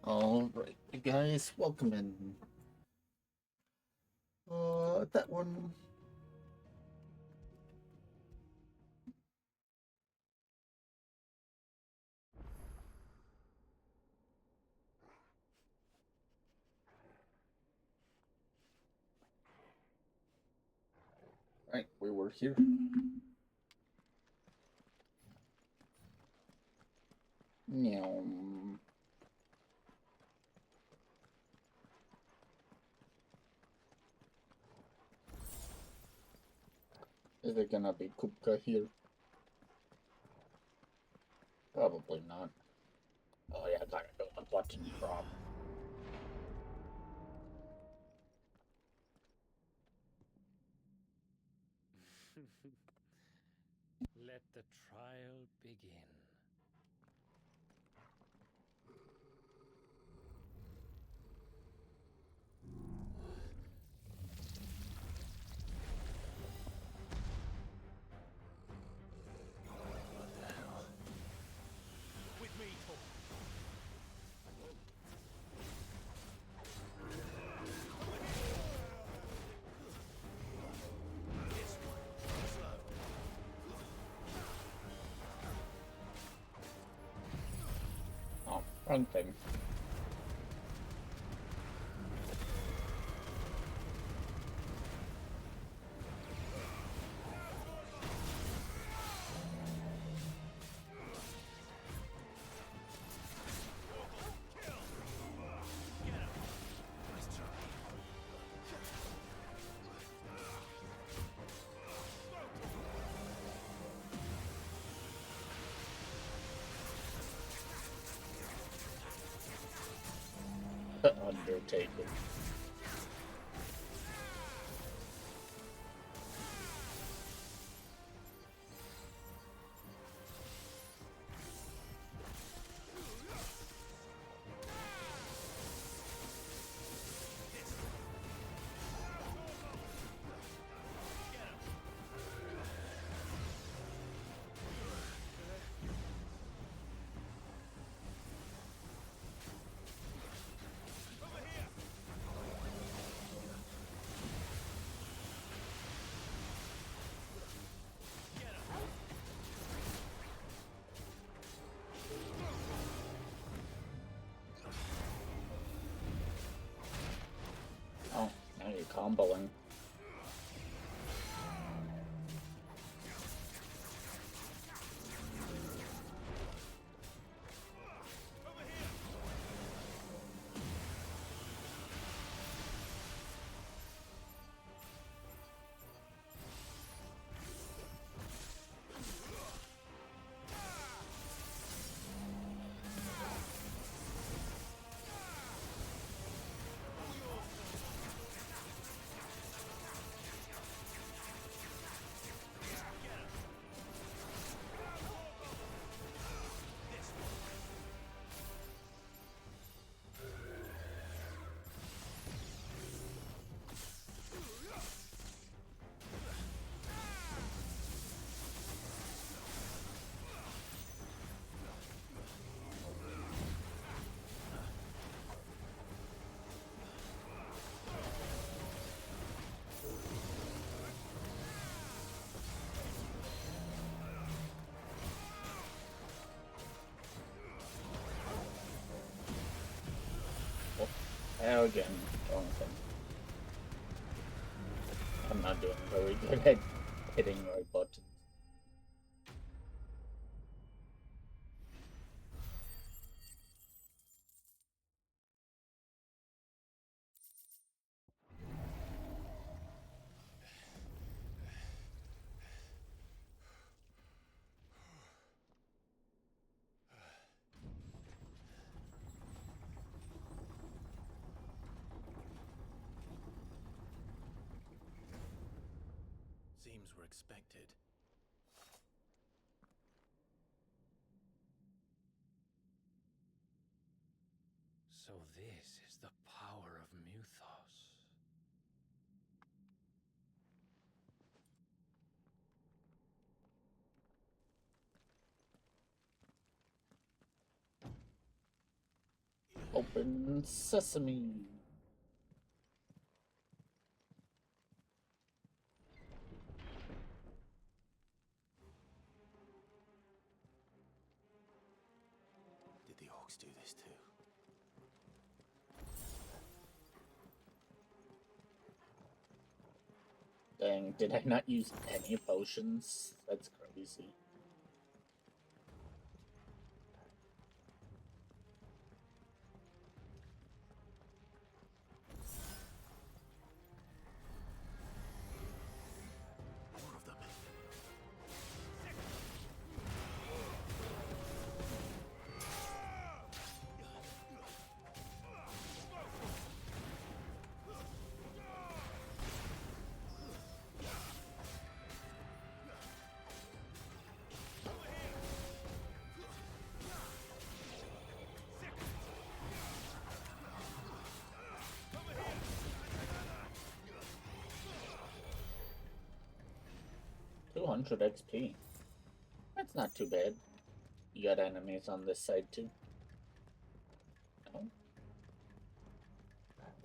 Alright, guys, welcome in. That one. Right, we were here. Meow. Is it gonna be Kupka here? Probably not. Oh yeah, I gotta go the button drop. Let the trial begin. What the hell? With me, Tor. This one. Slow. Oh, wrong thing. Get him. Nice try. Undertaker. Get him. Over here. Get him. Oh, now you're comboing. Over here. Get him. This one. Oh, again, wrong thing. I'm not doing very good at hitting right buttons. Seems we're expected. So this is the power of Muthos. Open sesame. Did the orcs do this too? Dang, did I not use any potions? That's crazy. More of them. $200 XP. That's not too bad. You got enemies on this side too? No?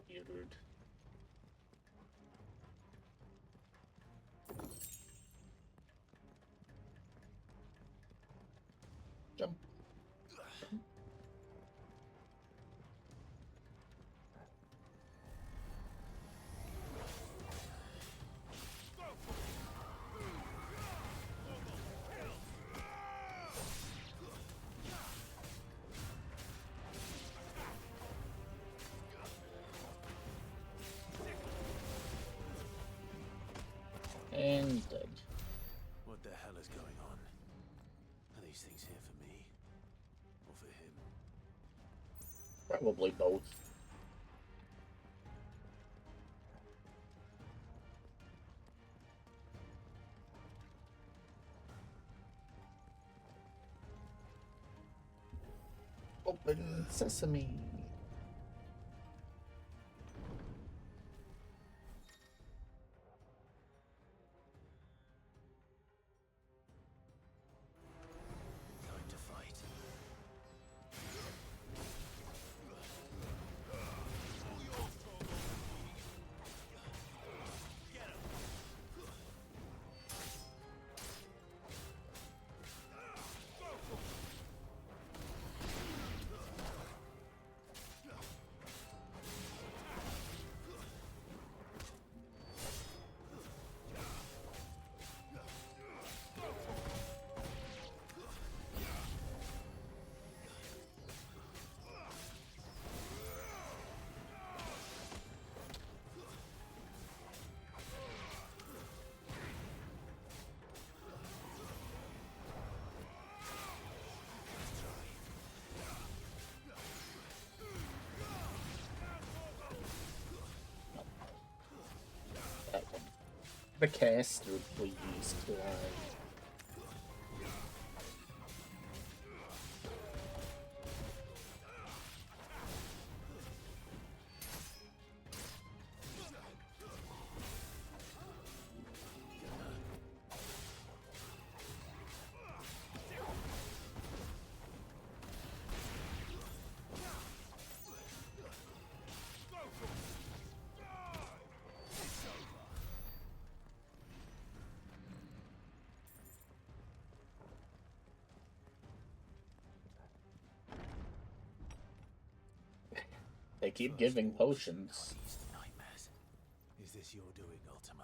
Weird. Jump. And dead. What the hell is going on? Are these things here for me? Or for him? Probably both. Open sesame. Time to fight. That one. The caster, please, Clyde. They keep giving potions. Nightmares. Is this your doing, Ultima?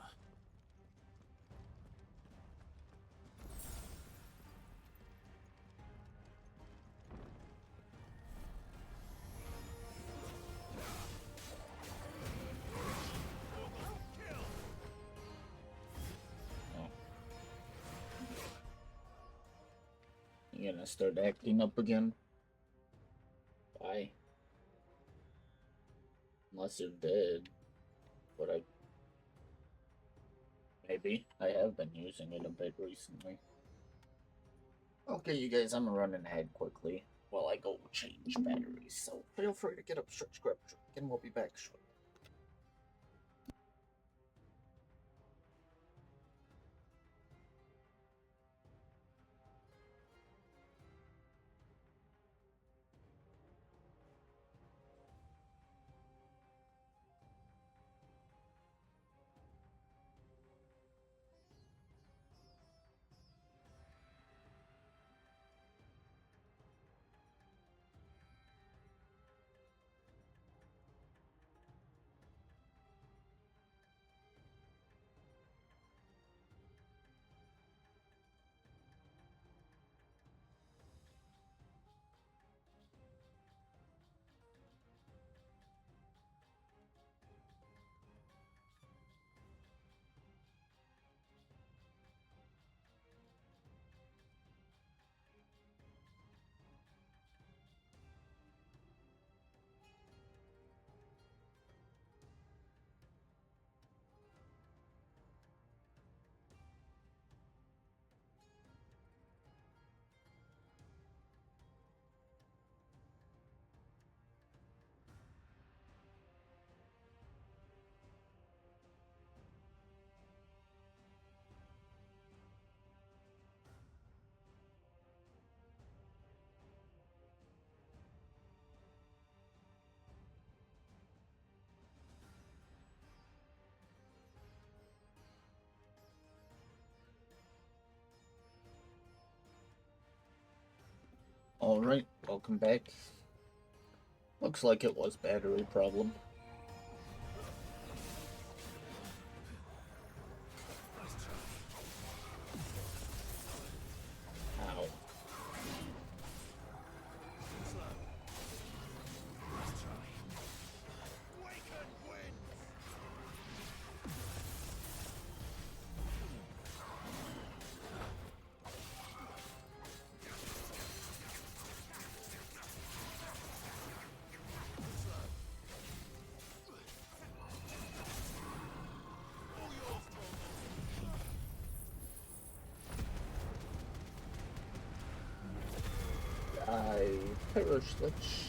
Oh. You gonna start acting up again? Bye. Unless you're dead. But maybe. I have been using it a bit recently. Okay, you guys, I'm running ahead quickly while I go change batteries. So feel free to get up, stretch, grab, and we'll be back shortly. Alright, welcome back. Looks like it was battery problem. Ow. Paraslich.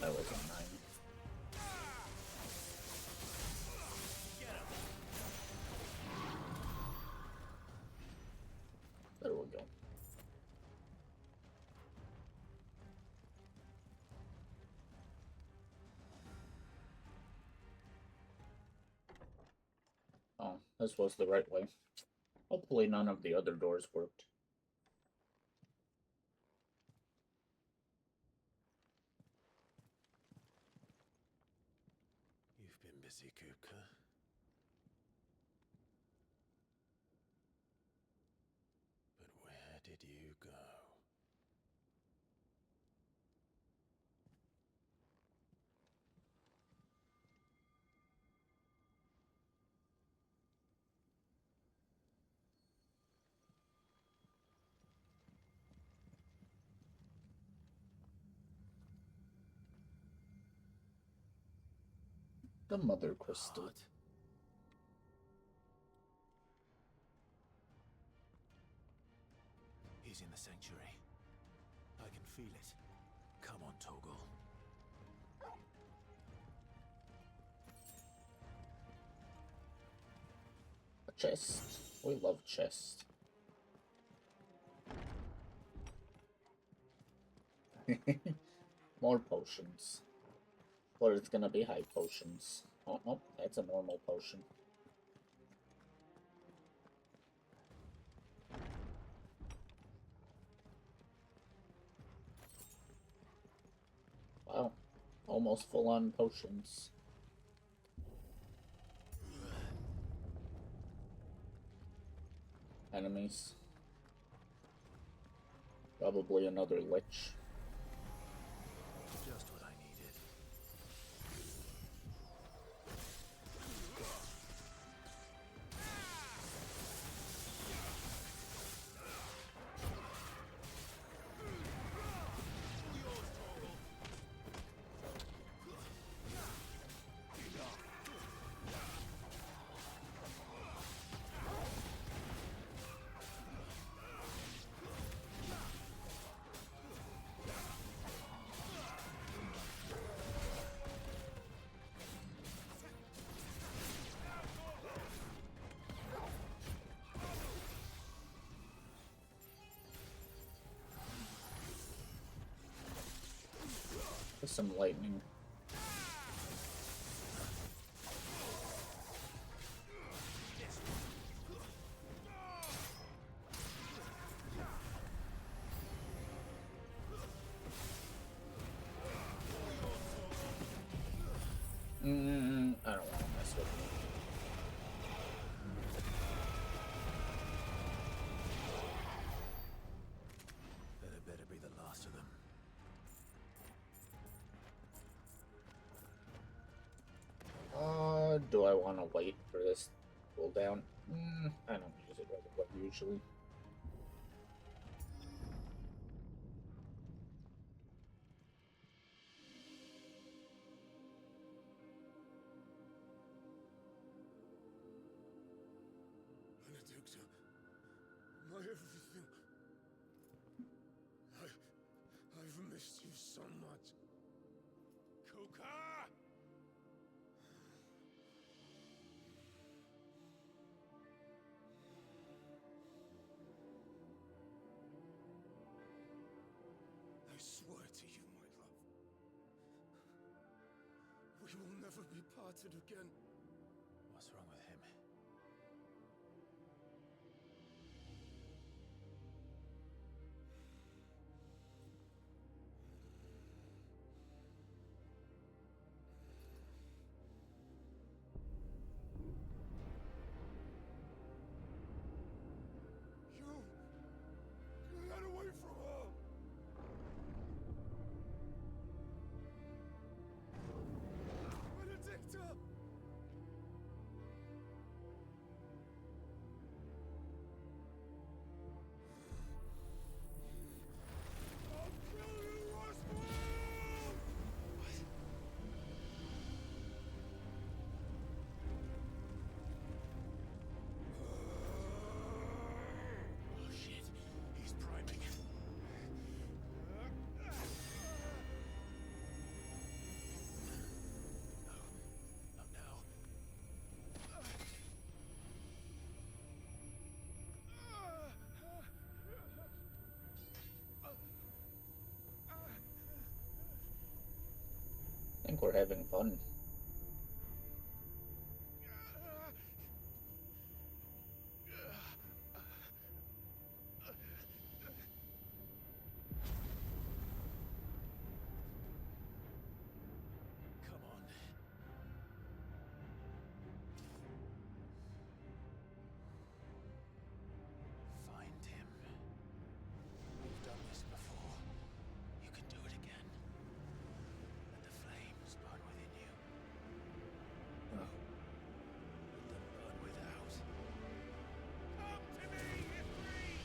That was a 9. There we go. Oh, this was the right way. Hopefully none of the other doors worked. You've been busy, Kupka. But where did you go? The mother crystal. What? He's in the sanctuary. I can feel it. Come on, Toggle. A chest. We love chests. More potions. But it's gonna be high potions. Oh, no, that's a normal potion. Wow. Almost full-on potions. Enemies. Probably another lich. Just what I needed. With some lightning. I don't want to mess with it. That better be the last of them. do I want to wait for this cooldown? I don't use it right away usually. Benedicta, my everything. I've missed you so much. Coca! I swear to you, my love, we will never be parted again. What's wrong with him? You got away from her! Benedicta! I'll kill you, Roswell! Oh shit, he's priming. Not now. I think we're having fun. Come on. Find him. You've done this before. You can do it again. Let the flames burn within you. Oh. Let them burn without. Come to me, Ifrit!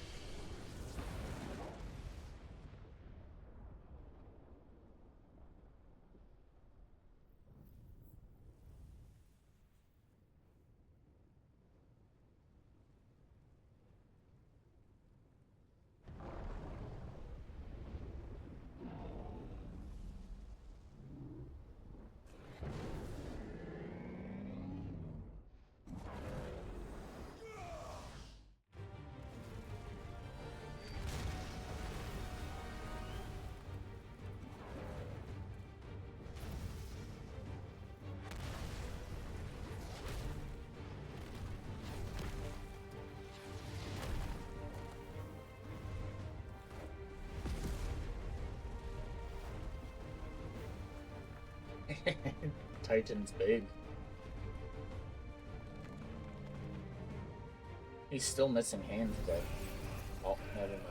Titan's big. He's still missing hands though. Oh, never mind.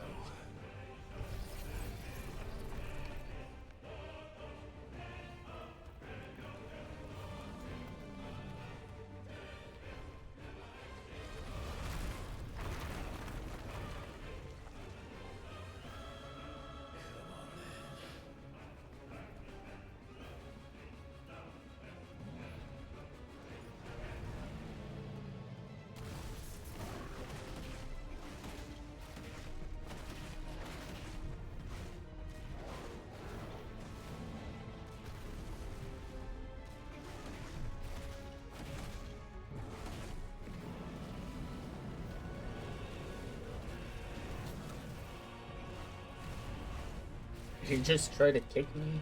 Did he just try to kick me?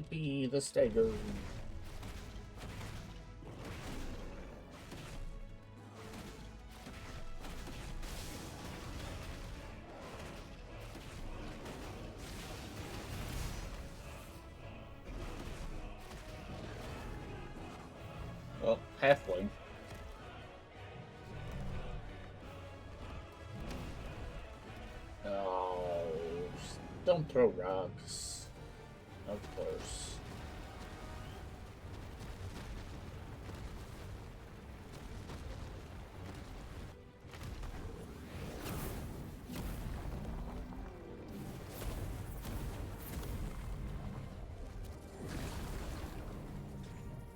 Yippee, the stagger. Well, halfway. Oh, don't throw rocks. Of course.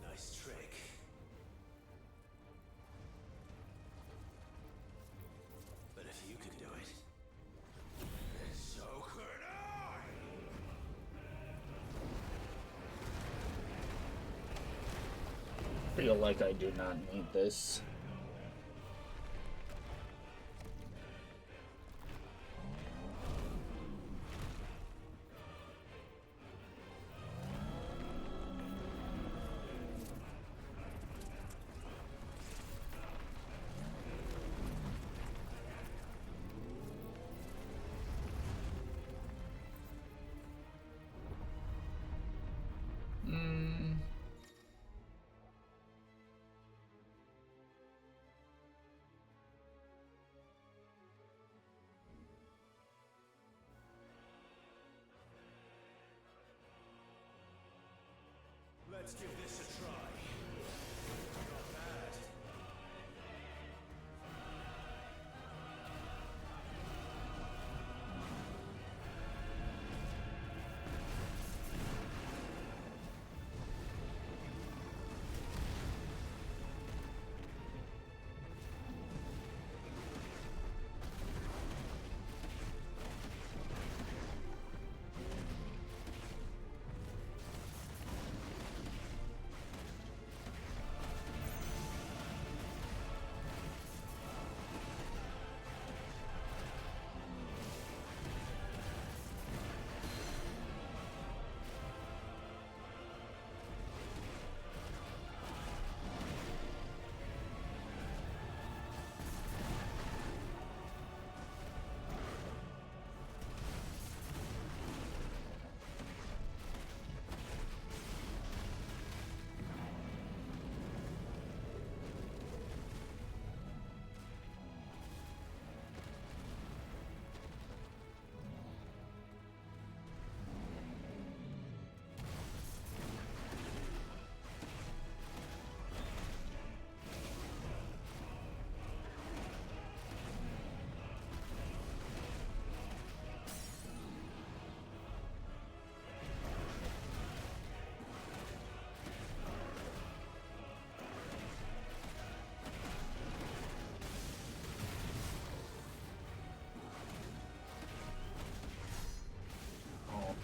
Nice trick. But if you can do it, then so could I! Feel like I do not need this. Let's give this a try. Not bad.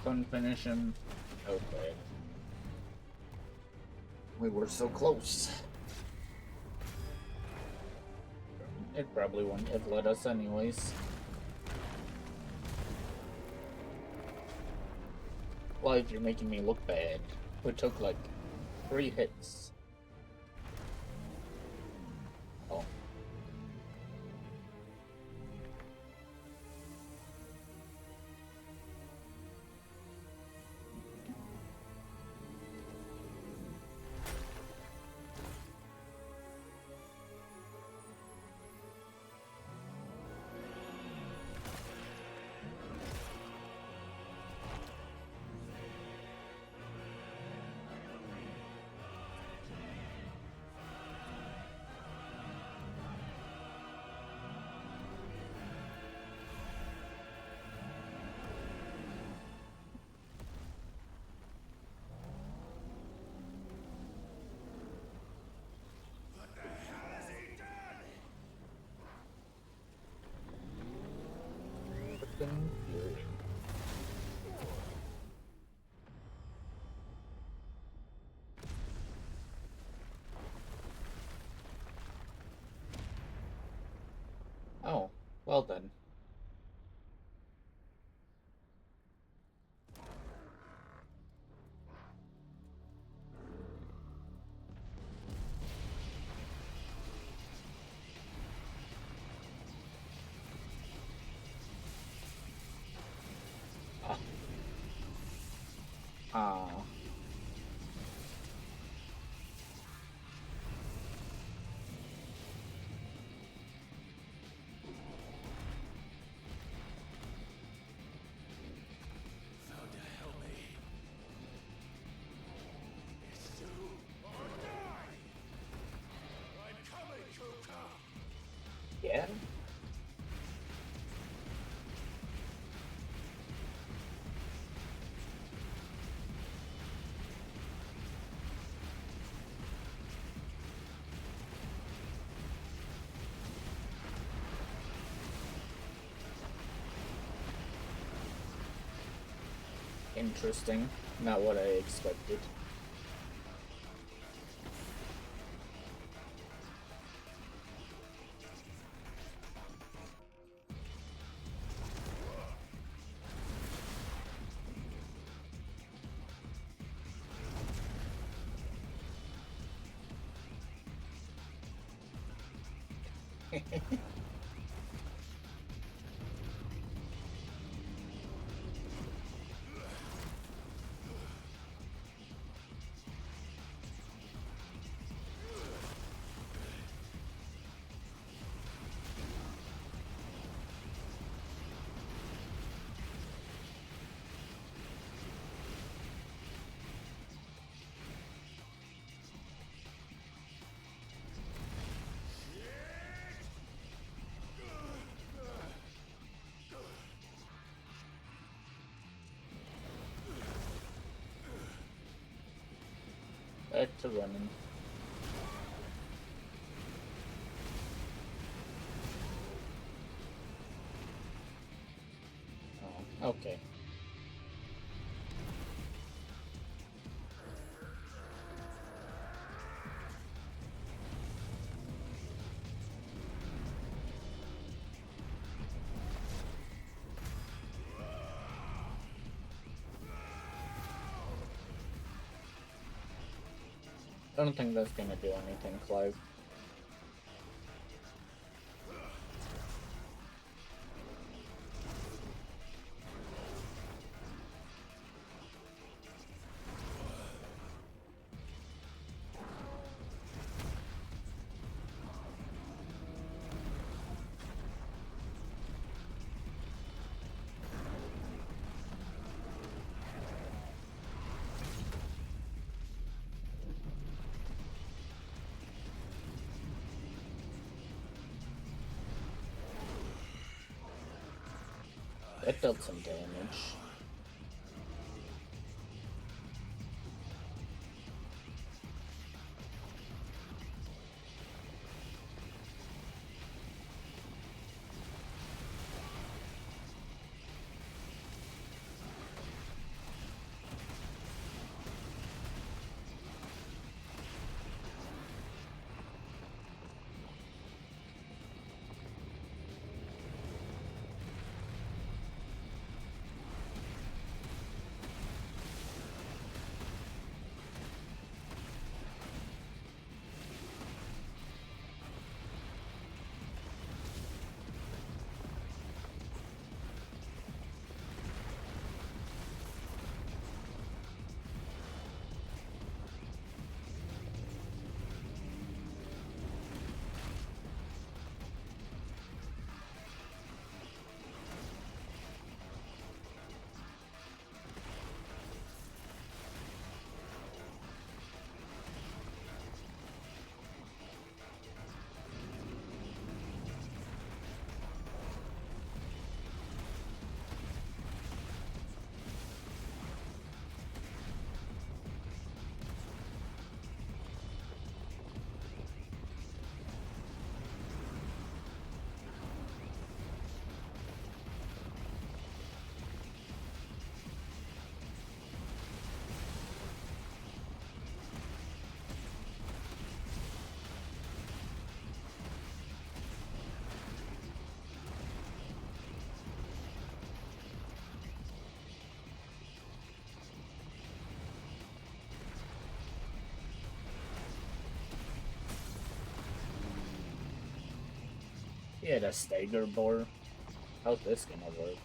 Couldn't finish him. Okay. We were so close. It probably wouldn't have let us anyways. Live, you're making me look bad. We took like 3 hits. Oh. Fury. Oh, well then. Ah. Found to help me. It's do or die. I'm coming, Kuka. Yeah. Interesting. Not what I expected. Back to running. Oh, okay. I don't think that's gonna do anything, Clive. That dealt some damage. Yeah, the stagger bore. How's this gonna work?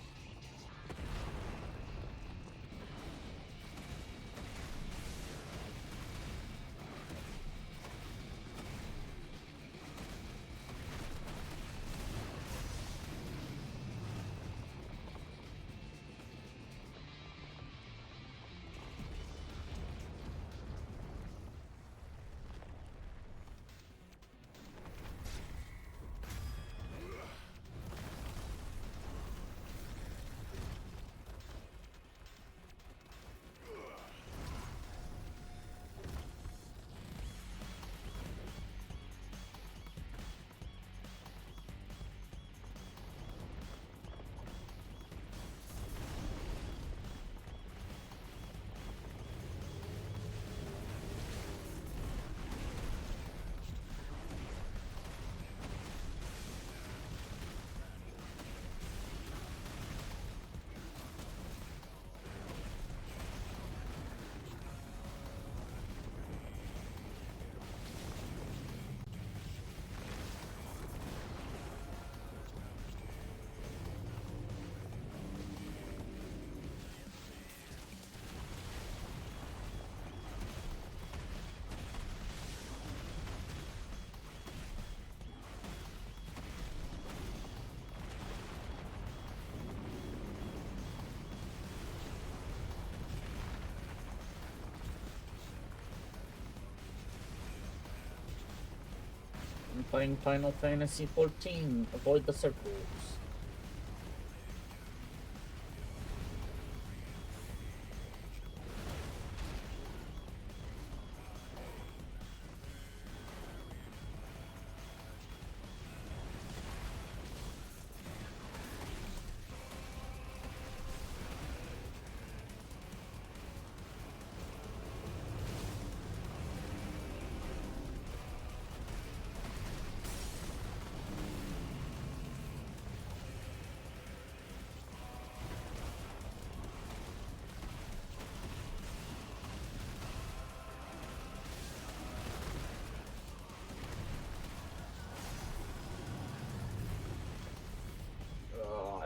playing Final Fantasy XIV. Avoid the circles.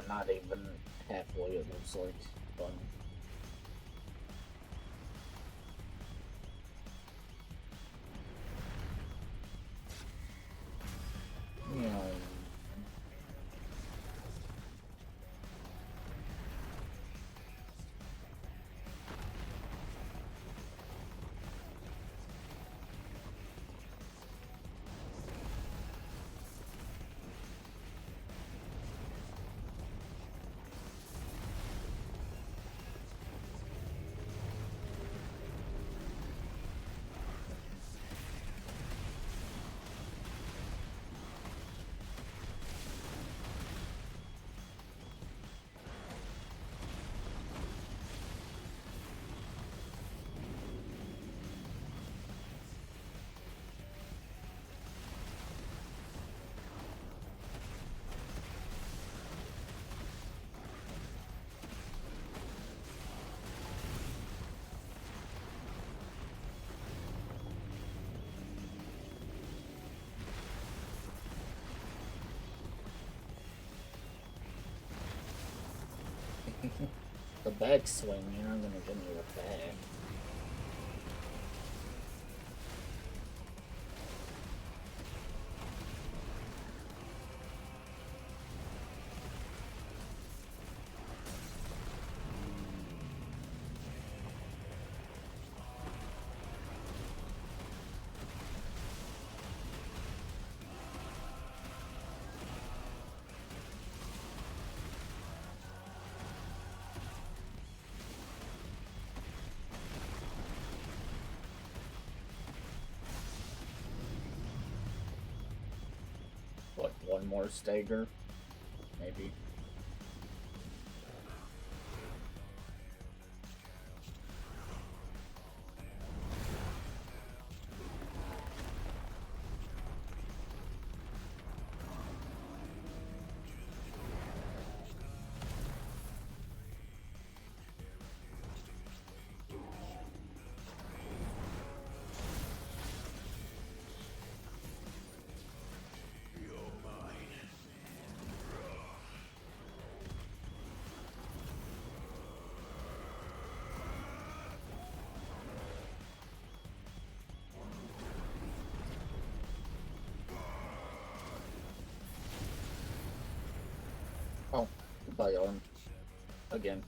Not even halfway, it looks like. Fun. Yeah. The backswing, you're not gonna give me the back. What, one more stagger? Maybe. Oh, goodbye, arm. Again.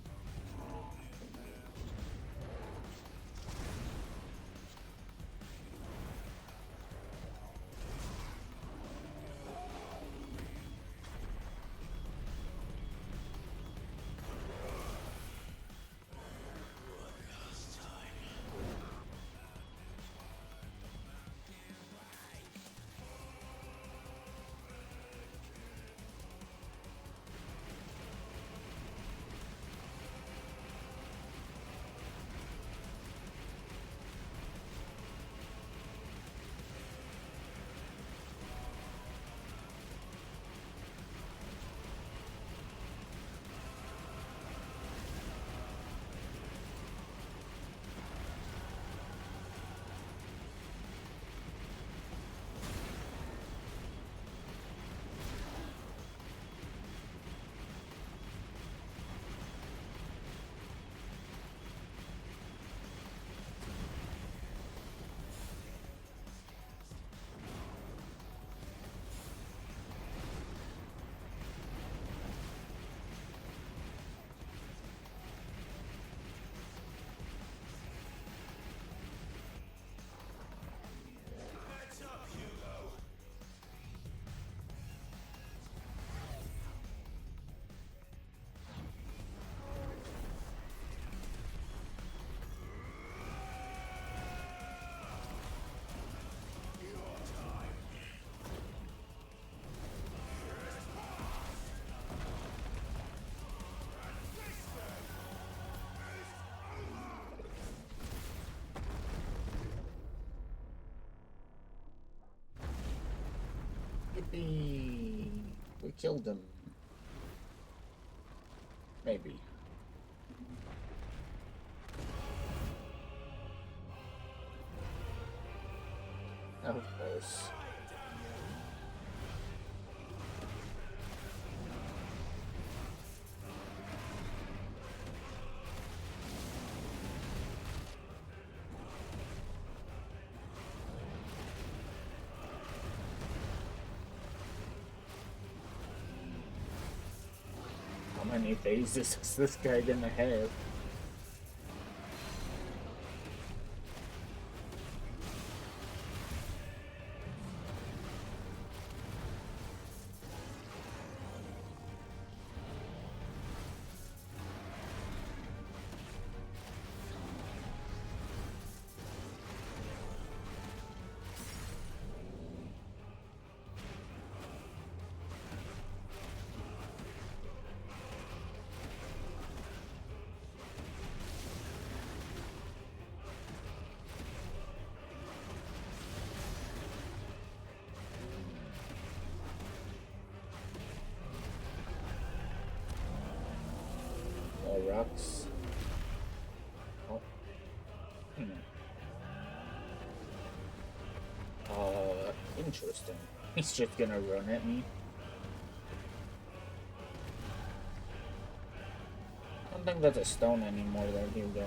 Yippee! We killed him. Maybe. Of course. How many phases is this guy gonna have? Rocks. Oh. Interesting. He's just gonna run at me. I don't think that's a stone anymore though. Here we go.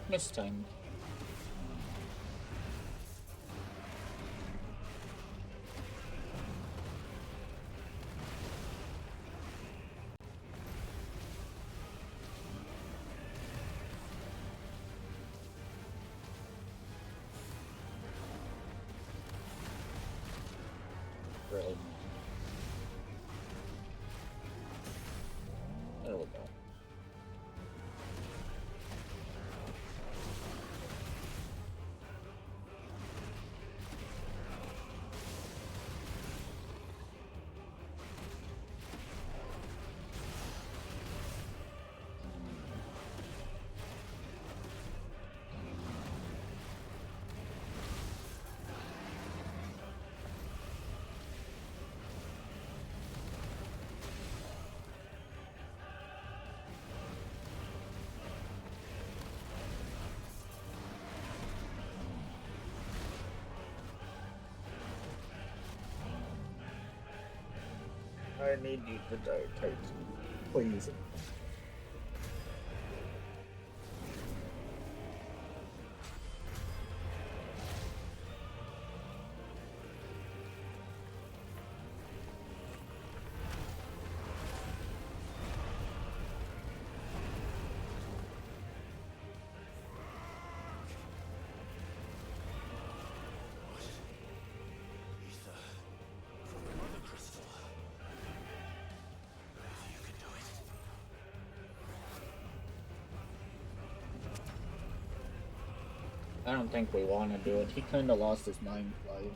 Missed time. Really? There we go. I need you to die, Titan. Please. I don't think we want to do it. He kind of lost his mind flight.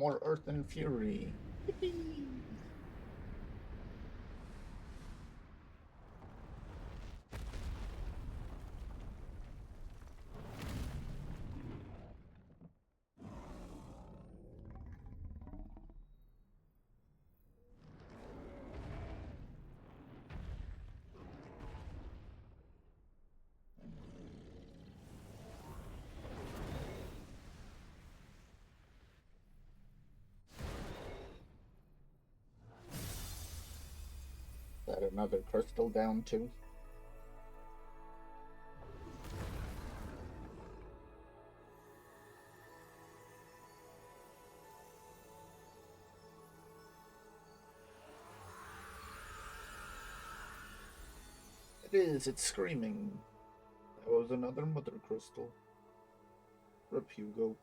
More Earth and Fury. Yippee! That another crystal down too? It is, it's screaming. That was another mother crystal. Rip Hugo.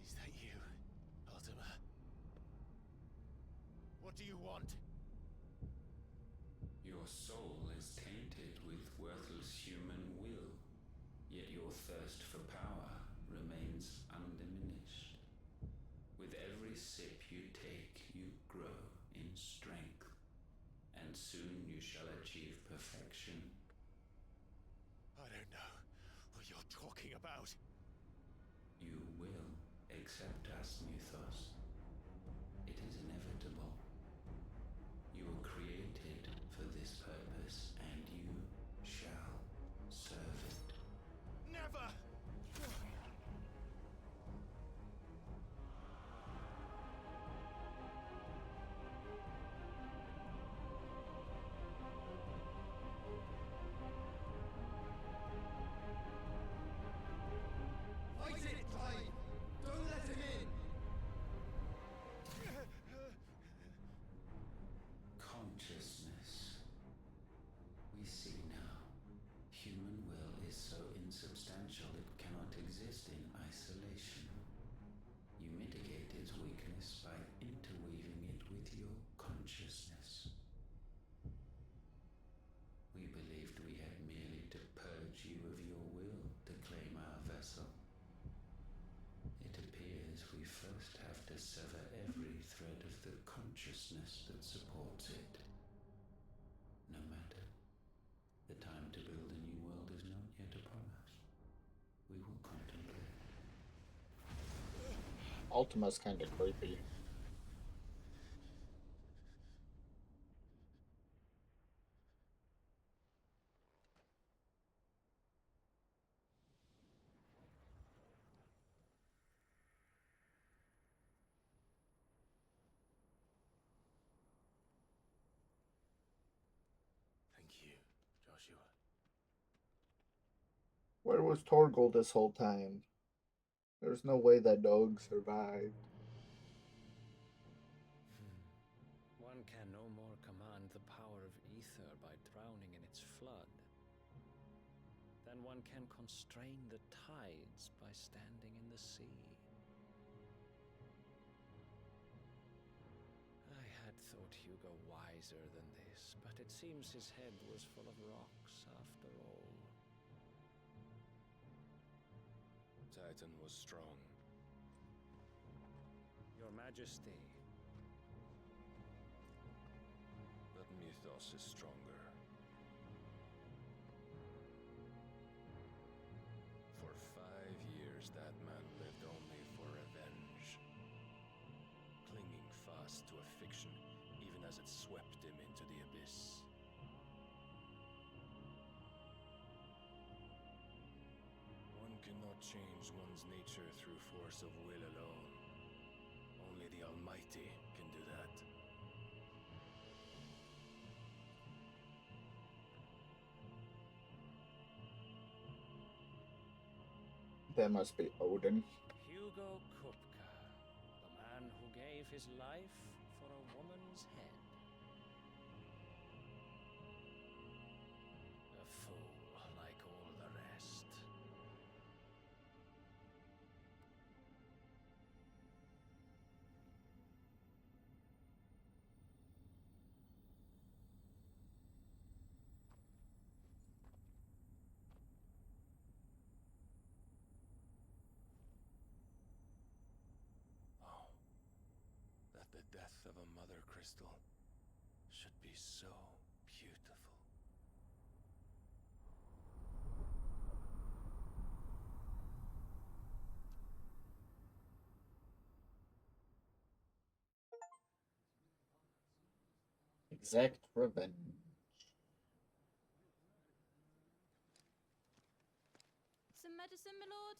Is that you, Ultima? What do you want? Your soul is tainted with worthless human will, yet your thirst for power remains undiminished. With every sip you take, you grow in strength, and soon you shall achieve perfection. I don't know what you're talking about. You will accept us, Mythos. It is inevitable. You were created for this purpose, and you shall serve it. Never! Fight it, Clive! Don't let him in! Consciousness. We see now. Human will is so insubstantial it cannot exist in isolation. You mitigate its weakness by interweaving it with your consciousness. We believed we had merely to purge you of your will to claim our vessel. It appears we first have to sever every thread of the consciousness that supports it. No matter. The time to build a new world is not yet upon us. We will contemplate. Ultima's kinda creepy. Thank you, Joshua. Where was Torgal this whole time? There's no way that dog survived. One can no more command the power of ether by drowning in its flood than one can constrain the tides by standing in the sea. I had thought Hugo wiser than this, but it seems his head was full of rocks after all. Titan was strong. Your Majesty, But Mythos is stronger. For 5 years, that man lived only for revenge. Clinging fast to a fiction, even as it swept him into the abyss. One cannot change one's nature through force of will alone. Only the Almighty can do that. That must be Odin. Hugo Kupka, the man who gave his life for a woman's head. A fool like all the rest. Oh, that the death of a mother crystal should be so beautiful. Exact revenge. Some medicine, my lord?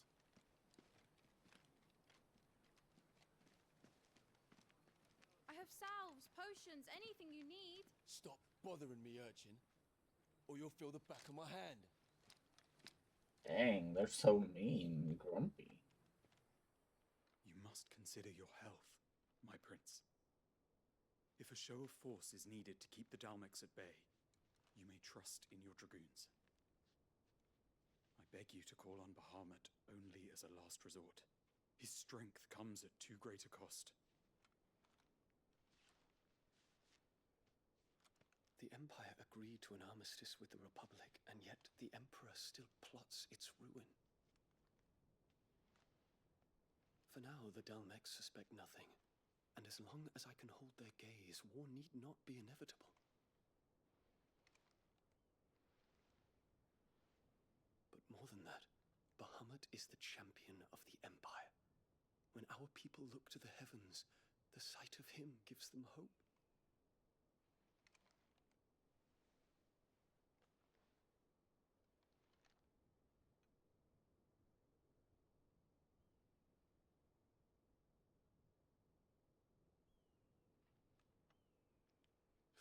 I have salves, potions, anything you need. Stop bothering me, urchin, or you'll feel the back of my hand. Dang, they're so mean, grumpy. You must consider your health, my prince. If a show of force is needed to keep the Dalmex at bay, you may trust in your dragoons. I beg you to call on Bahamut only as a last resort. His strength comes at too great a cost. The Empire agreed to an armistice with the Republic, and yet the Emperor still plots its ruin. For now, the Dalmex suspect nothing, and as long as I can hold their gaze, war need not be inevitable. But more than that, Bahamut is the champion of the Empire. When our people look to the heavens, the sight of him gives them hope.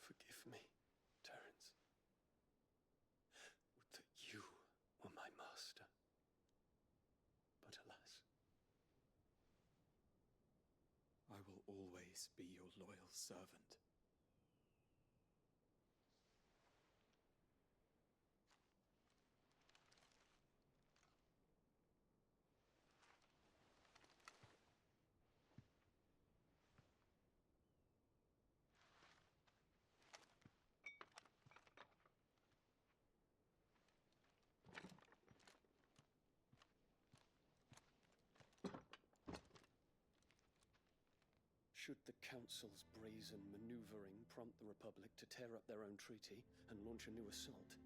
Forgive me, Terence. Would that you were my master. But alas. I will always be your loyal servant. Should the Council's brazen maneuvering prompt the Republic to tear up their own treaty and launch a new assault,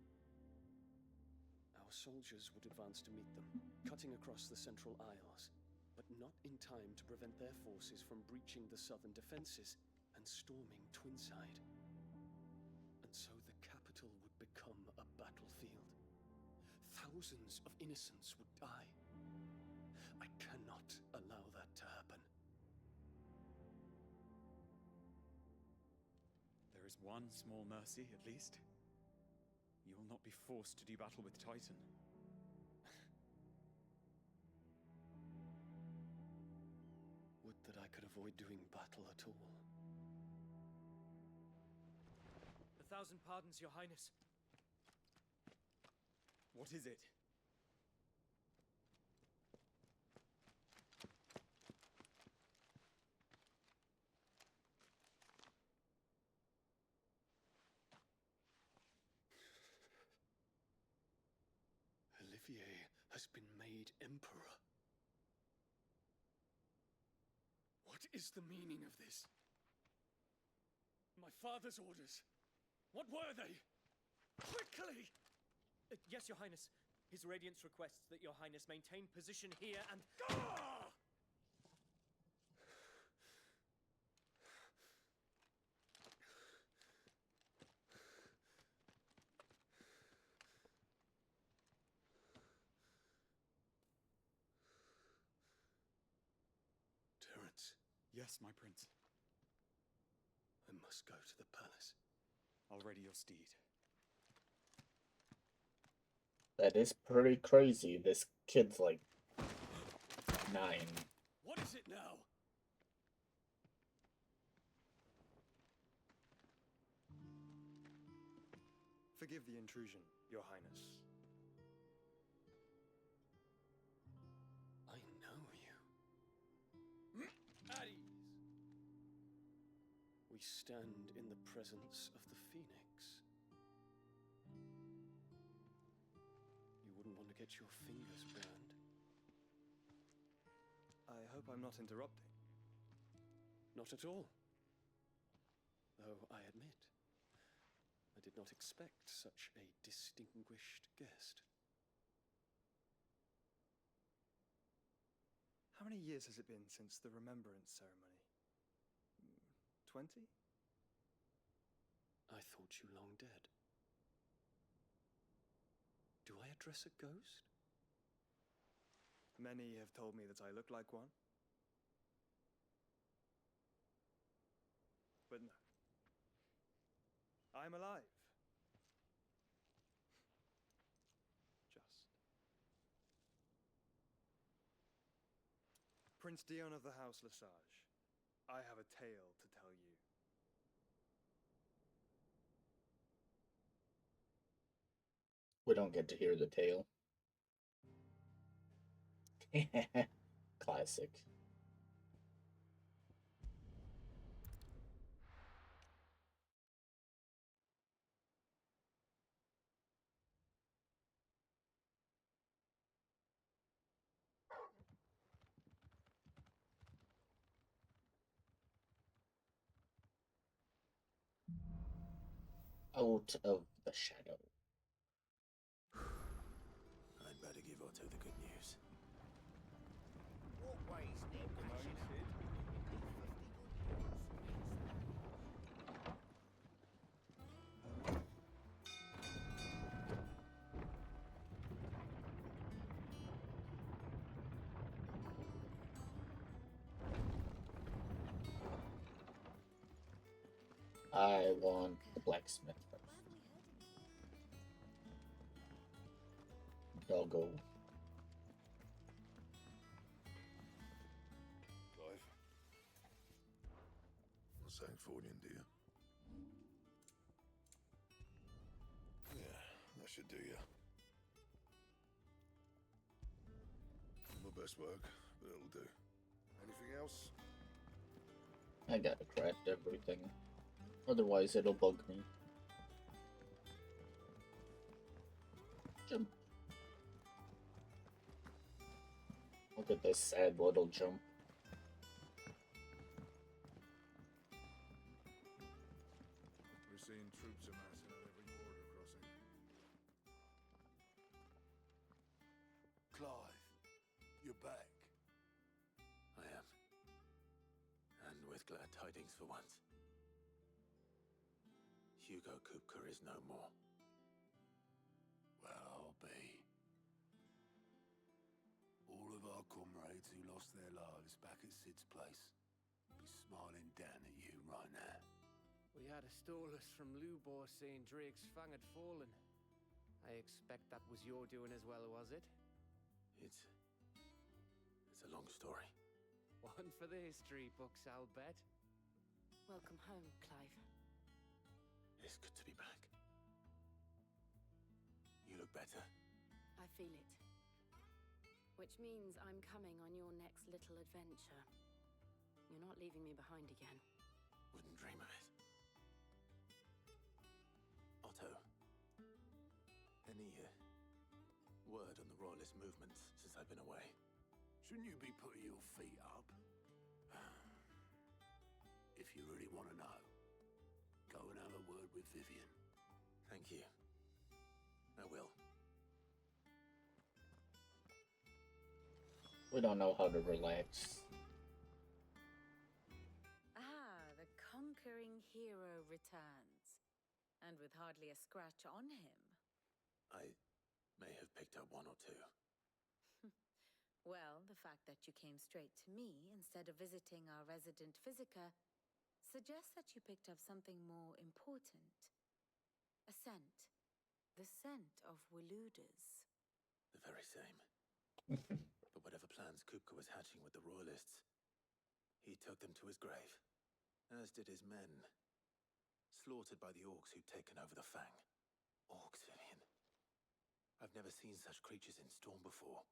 our soldiers would advance to meet them, cutting across the Central Isles, but not in time to prevent their forces from breaching the southern defenses and storming Twinside. And so the capital would become a battlefield. Thousands of innocents would die. I cannot allow that to happen. There is one small mercy, at least. You will not be forced to do battle with Titan. Would that I could avoid doing battle at all. 1,000 pardons, Your Highness. What is it? Olivier has been made emperor. What is the meaning of this? My father's orders. What were they? Quickly! Yes, Your Highness. His Radiance requests that Your Highness maintain position here and... Ah! Terence, Yes, my prince. I must go to the palace. I'll ready your steed. That is pretty crazy. This kid's like 9. What is it now? Forgive the intrusion, Your Highness. I know you. At ease. We stand in the presence of the Phoenix. You wouldn't want to get your fingers burned. I hope I'm not interrupting. Not at all. Though I admit, I did not expect such a distinguished guest. How many years has it been since the Remembrance Ceremony? 20? I thought you long dead. Do I address a ghost? Many have told me that I look like one. But no. I'm alive. Just. Prince Dion of the House Lesage, I have a tale to tell you. We don't get to hear the tale. Classic. Out of the shadow. I'd better give Otto the good news. What ways, Nick? I want the blacksmith first. Doggo. Clive? What's that for you, dear? Yeah, that should do you. My best work, but it'll do. Anything else? I gotta craft everything. Otherwise, it'll bug me. Jump. Look at this sad little jump. We're seeing troops amassing on every border crossing. Clive, you're back. I am. And with glad tidings for once. Hugo Kupka is no more. Well, I'll be. All of our comrades who lost their lives back at Sid's place be smiling down at you right now. We had a Stolus from Lubor saying Drake's fang had fallen. I expect that was your doing as well, was it? It's a long story. One for the history books, I'll bet. Welcome home, Clive. It's good to be back. You look better. I feel it. Which means I'm coming on your next little adventure. You're not leaving me behind again. Wouldn't dream of it. Otto, any word on the Royalist movement since I've been away? Shouldn't you be putting your feet up? If you really want to know, go and have a word with Vivian. Thank you. I will. We don't know how to relax. Ah, the conquering hero returns. And with hardly a scratch on him. I may have picked up one or two. Well, the fact that you came straight to me instead of visiting our resident physiker suggests that you picked up something more important. A scent. The scent of Waludas. The very same. But whatever plans Kupka was hatching with the Royalists, he took them to his grave, as did his men, slaughtered by the orcs who'd taken over the Fang. Orcs, Vivian. I've never seen such creatures in Storm before.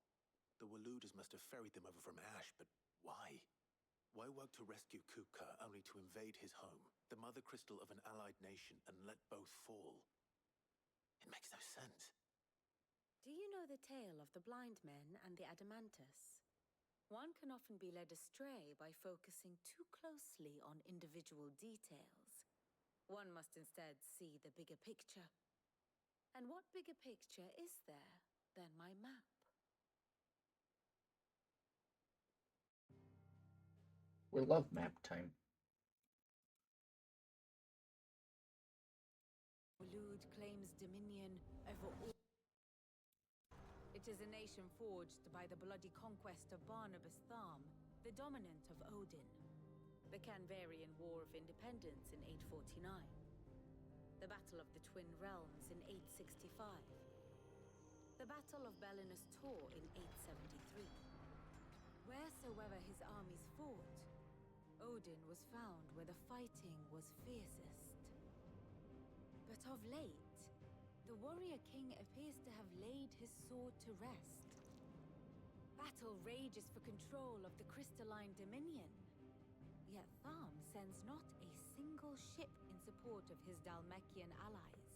The Waluders must have ferried them over from Ash, but why? Why work to rescue Kupka only to invade his home, the mother crystal of an allied nation, and let both fall? It makes no sense. Do you know the tale of the blind men and the Adamantus? One can often be led astray by focusing too closely on individual details. One must instead see the bigger picture. And what bigger picture is there than my map? We love map time. Walud claims dominion over all. It is a nation forged by the bloody conquest of Barnabas Tharm, the dominant of Odin. The Canvarian War of Independence in 849. The Battle of the Twin Realms in 865. The Battle of Belinus Tor in 873. Wheresoever his armies fought, Odin was found where the fighting was fiercest. But of late, the warrior king appears to have laid his sword to rest. Battle rages for control of the crystalline dominion. Yet Tharm sends not a single ship in support of his Dhalmekian allies.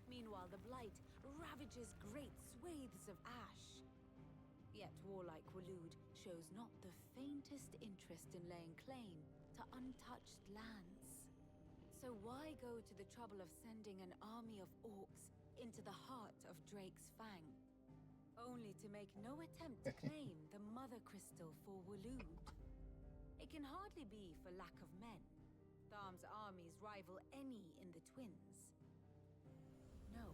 Meanwhile, the Blight ravages great swathes of ash. Yet warlike Walud shows not the faintest interest in laying claim to untouched lands. So why go to the trouble of sending an army of orcs into the heart of Drake's Fang, only to make no attempt to claim the Mother Crystal for Walud? It can hardly be for lack of men. Tharm's armies rival any in the Twins. No.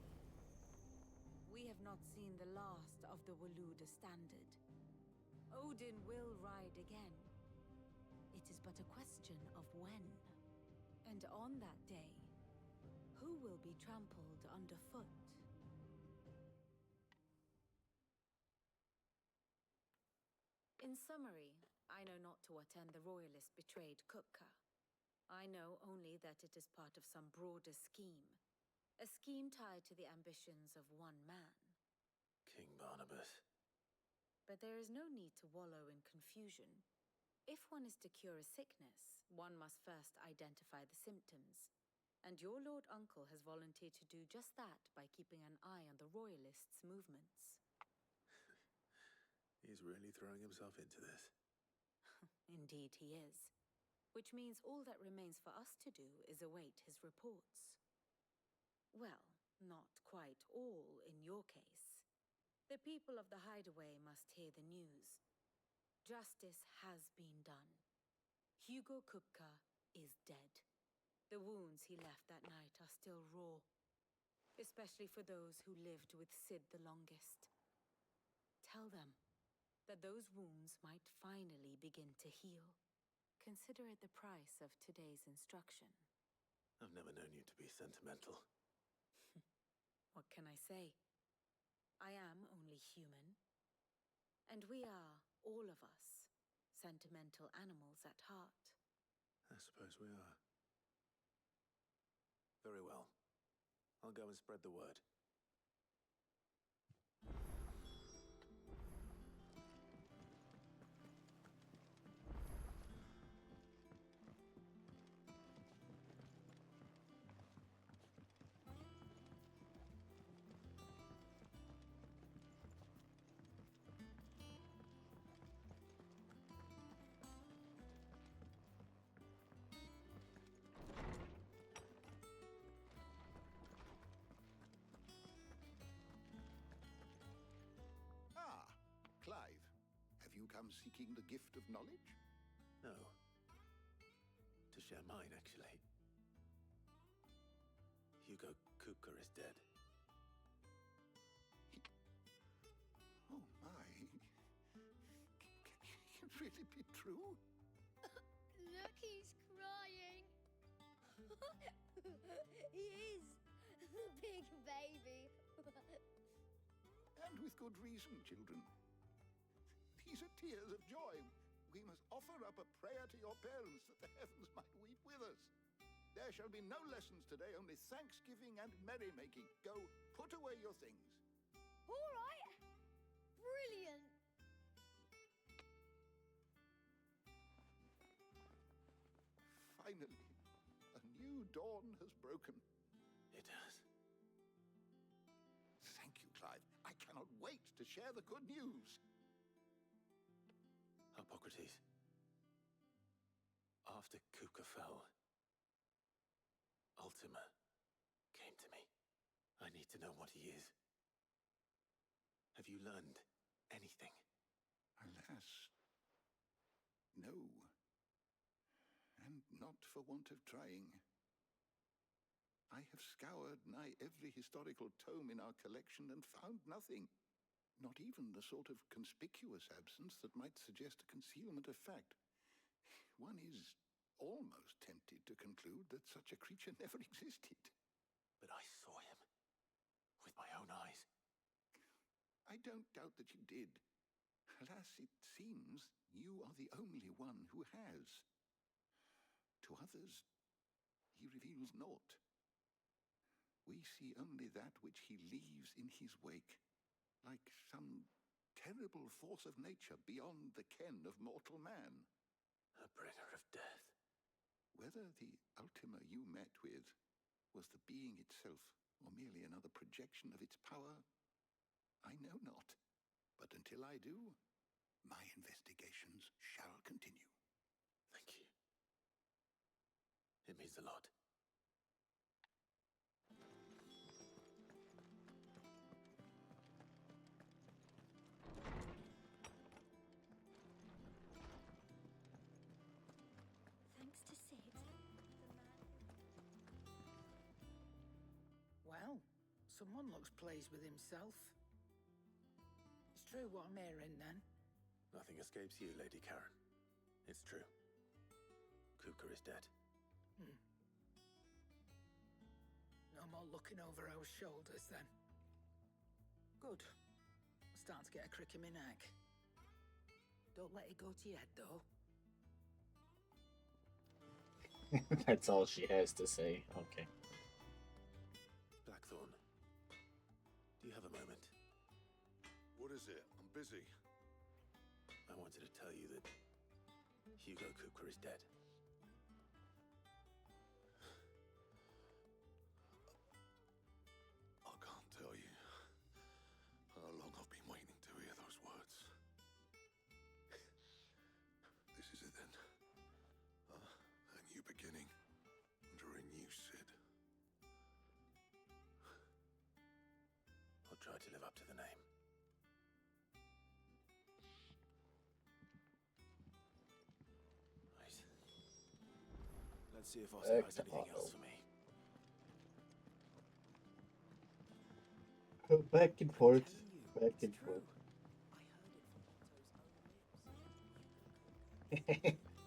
We have not seen the last of the Waluda standard. Odin will ride again. It is but a question of when. And on that day, who will be trampled underfoot? In summary, I know not to what end the Royalist betrayed Kupka. I know only that it is part of some broader scheme. A scheme tied to the ambitions of one man. King Barnabas. But there is no need to wallow in confusion. If one is to cure a sickness, one must first identify the symptoms. And your Lord Uncle has volunteered to do just that by keeping an eye on the Royalists' movements. He's really throwing himself into this. Indeed he is. Which means all that remains for us to do is await his reports. Well, not quite all in your case. The people of the Hideaway must hear the news. Justice has been done. Hugo Kupka is dead. The wounds he left that night are still raw, especially for those who lived with Sid the longest. Tell them that those wounds might finally begin to heal. Consider it the price of today's instruction. I've never known you to be sentimental. What can I say? I am only human. And we are, all of us, sentimental animals at heart. I suppose we are. Very well. I'll go and spread the word. Clive, have you come seeking the gift of knowledge? No. To share mine, actually. Hugo Kupka is dead. Oh my. Can it really be true? Look, he's crying. He is. The big baby. And with good reason, children. are tears of joy. We must offer up a prayer to your parents that the heavens might weep with us. There shall be no lessons today, only thanksgiving and merrymaking. Go, put away your things. All right. Brilliant. Finally, a new dawn has broken. It has. Thank you, Clive. I cannot wait to share the good news. Hippocrates. After Kuka fell, Ultima came to me. I need to know what he is. Have you learned anything? Alas, no. And not for want of trying. I have scoured nigh every historical tome in our collection and found nothing. Not even the sort of conspicuous absence that might suggest a concealment of fact. One is almost tempted to conclude that such a creature never existed. But I saw him with my own eyes. I don't doubt that you did. Alas, it seems you are the only one who has. To others, he reveals naught. We see only that which he leaves in his wake, like some terrible force of nature beyond the ken of mortal man. A bringer of death. Whether the Ultima you met with was the being itself, or merely another projection of its power, I know not. But until I do, my investigations shall continue. Thank you. It means a lot. Thanks to Sid. Well, someone looks pleased with himself. It's true what I'm hearing, then. Nothing escapes you, Lady Karen. It's true. Kuka is dead. No more looking over our shoulders, then. Good. I'm starting to get a crick in my neck. Don't let it go to your head, though. That's all she has to say. Okay. Blackthorn, do you have a moment? What is it? I'm busy. I wanted to tell you that Hugo Kuka is dead. I can't tell you how long I've been waiting to hear those words. This is it then. A new beginning under a new Sid. I'll try to live up to the name. Right. Let's see if Oscar has anything else for me. Back and forth. Back and forth.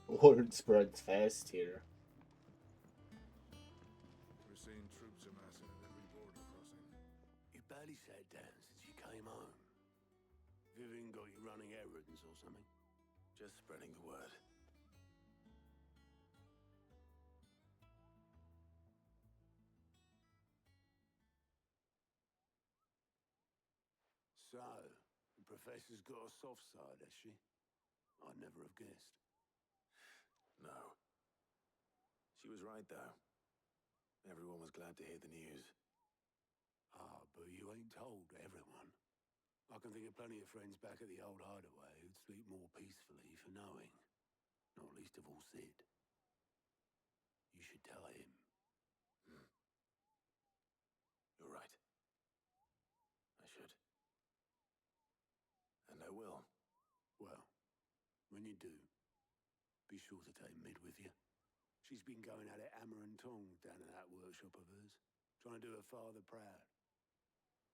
Word spreads fast here. We're seeing troops amassing at every border crossing. You barely sat down since you came home. Vivian got you running errands or something? Just spreading the word. So, the Professor's got a soft side, has she? I'd never have guessed. No. She was right, though. Everyone was glad to hear the news. Ah, but you ain't told everyone. I can think of plenty of friends back at the old hideaway who'd sleep more peacefully for knowing. Not least of all Sid. You should tell him. You're right. I should. And I will. Well, when you do, be sure to take Mid with you. She's been going at it hammer and tongs down in that workshop of hers, trying to do her father proud.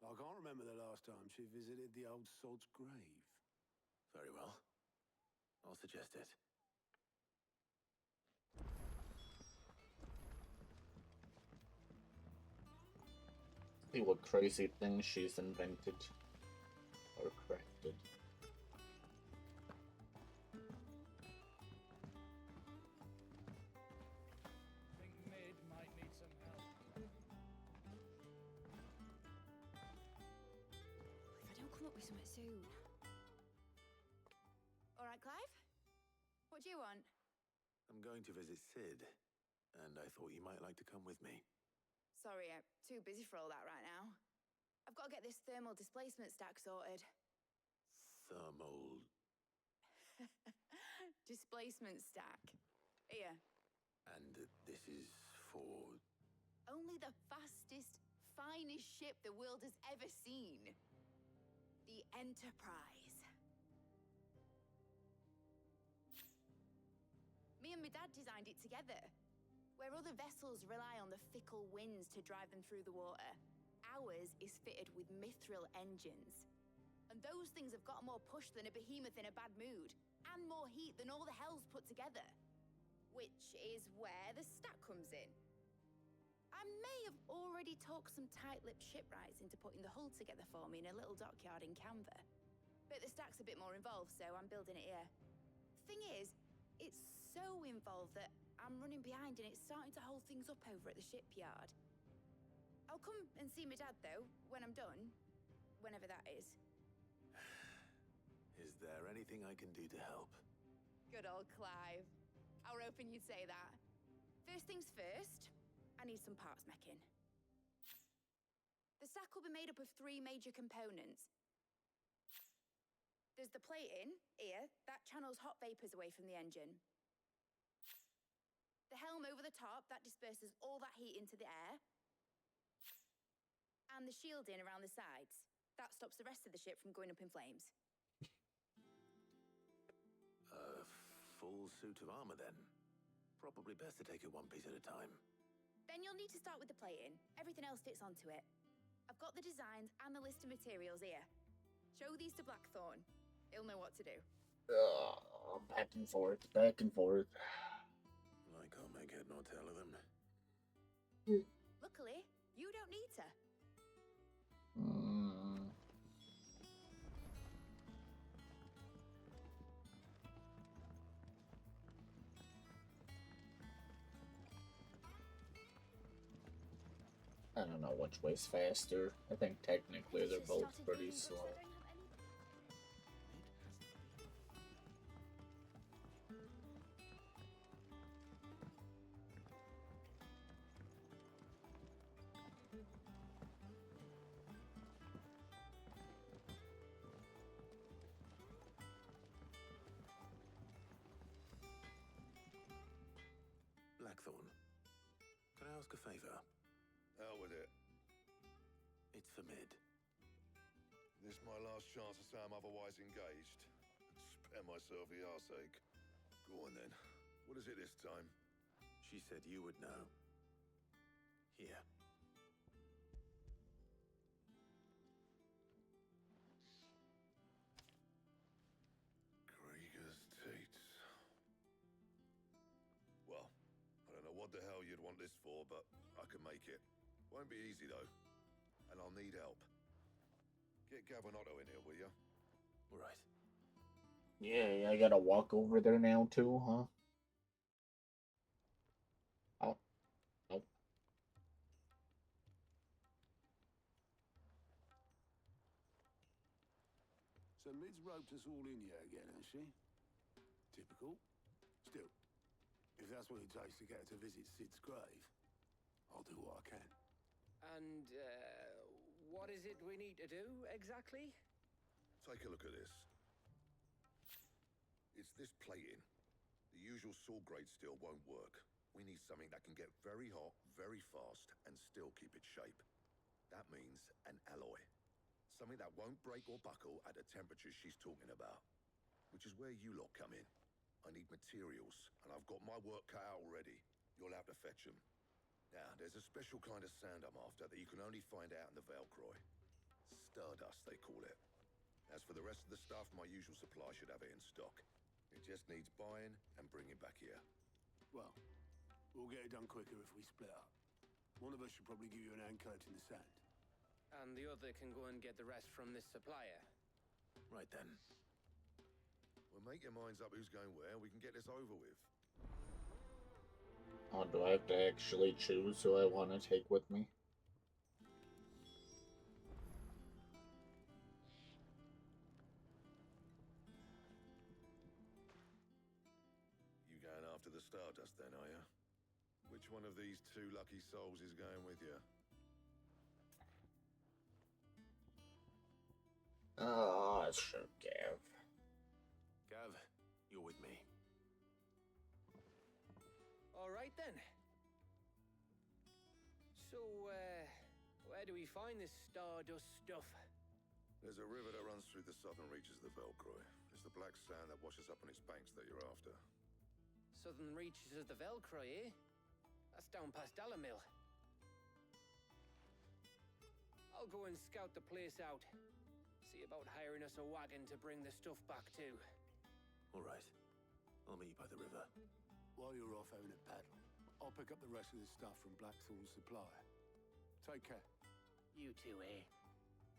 I can't remember the last time she visited the old sod's grave. Very well. I'll suggest it. See what crazy things she's invented or crafted. cook me something soon. All right, Clive? What do you want? I'm going to visit Sid, and I thought you might like to come with me. Sorry, I'm too busy for all that right now. I've got to get this thermal displacement stack sorted. Thermal... Displacement stack. Here. And this is for... Only the fastest, finest ship the world has ever seen. The Enterprise. Me and my dad designed it together. Where other vessels rely on the fickle winds to drive them through the water, ours is fitted with mithril engines. And those things have got more push than a behemoth in a bad mood, and more heat than all the hells put together. Which is where the stack comes in. I may have already talked some tight-lipped shipwrights into putting the hull together for me in a little dockyard in Canva. But the stack's a bit more involved, so I'm building it here. Thing is, it's so involved that I'm running behind and it's starting to hold things up over at the shipyard. I'll come and see my dad, though, when I'm done. Whenever that is. Is there anything I can do to help? Good old Clive. I were hoping you'd say that. First things first, I need some parts mecking. The stack will be made up of 3 major components. There's the plating, here, that channels hot vapours away from the engine. The helm over the top, that disperses all that heat into the air. And the shielding around the sides. That stops the rest of the ship from going up in flames. A full suit of armor, then. Probably best to take it one piece at a time. Then you'll need to start with the plating. Everything else fits onto it. I've got the designs and the list of materials here. Show these to Blackthorn. He'll know what to do. Back and forth, back and forth. I can't make head nor tail of them. Luckily, you don't need to. I don't know which way's faster. I think technically they're both pretty slow. Blackthorn, can I ask a favor? Out with it. It's for Mid. This my last chance to say I'm otherwise engaged. Spare myself the arseache. Go on then. What is it this time? She said you would know. Here. Krieger's teats. Well, I don't know what the hell you'd want this for, but I can make it. Won't be easy, though. And I'll need help. Get Gavin Otto in here, will you? Right. Yeah, I gotta walk over there now, too, huh? Oh. Nope. So Mid's roped us all in here again, has she? Typical. Still, if that's what it takes to get her to visit Sid's grave, I'll do what I can. And, what is it we need to do, exactly? Take a look at this. It's this plating. The usual saw grade steel won't work. We need something that can get very hot, very fast, and still keep its shape. That means an alloy. Something that won't break or buckle at the temperatures she's talking about. Which is where you lot come in. I need materials, and I've got my work cut out already. You'll have to fetch them. Now, there's a special kind of sand I'm after that you can only find out in the Valcroy. Stardust, they call it. As for the rest of the stuff, my usual supply should have it in stock. It just needs buying and bringing back here. Well, we'll get it done quicker if we split up. One of us should probably give you an hand coating the sand. And the other can go and get the rest from this supplier. Right then. Well, make your minds up who's going where, we can get this over with. Oh, do I have to actually choose who I want to take with me? Stardust then, are you? Which one of these two lucky souls is going with you? Sure, Gav. Gav, you're with me. All right then. So, where do we find this Stardust stuff? There's a river that runs through the southern reaches of the Velcroy. It's the black sand that washes up on its banks that you're after. Southern reaches of the Velcroy, eh? That's down past Dalamil. I'll go and scout the place out. See about hiring us a wagon to bring the stuff back to. All right. I'll meet you by the river. While you're off having a paddle, I'll pick up the rest of the stuff from Blackthorn's supply. Take care. You two, eh?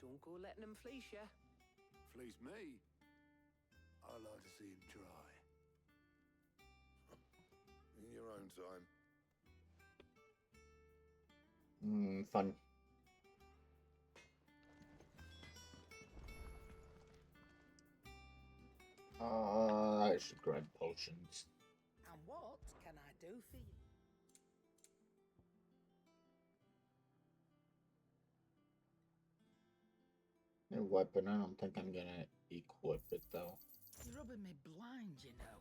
Don't go letting them fleece ya. Fleece me? I like to see him try. In your own time. Fun. I should grab potions. And what can I do for you? New weapon, I don't think I'm gonna equip it though. You're rubbing me blind, you know.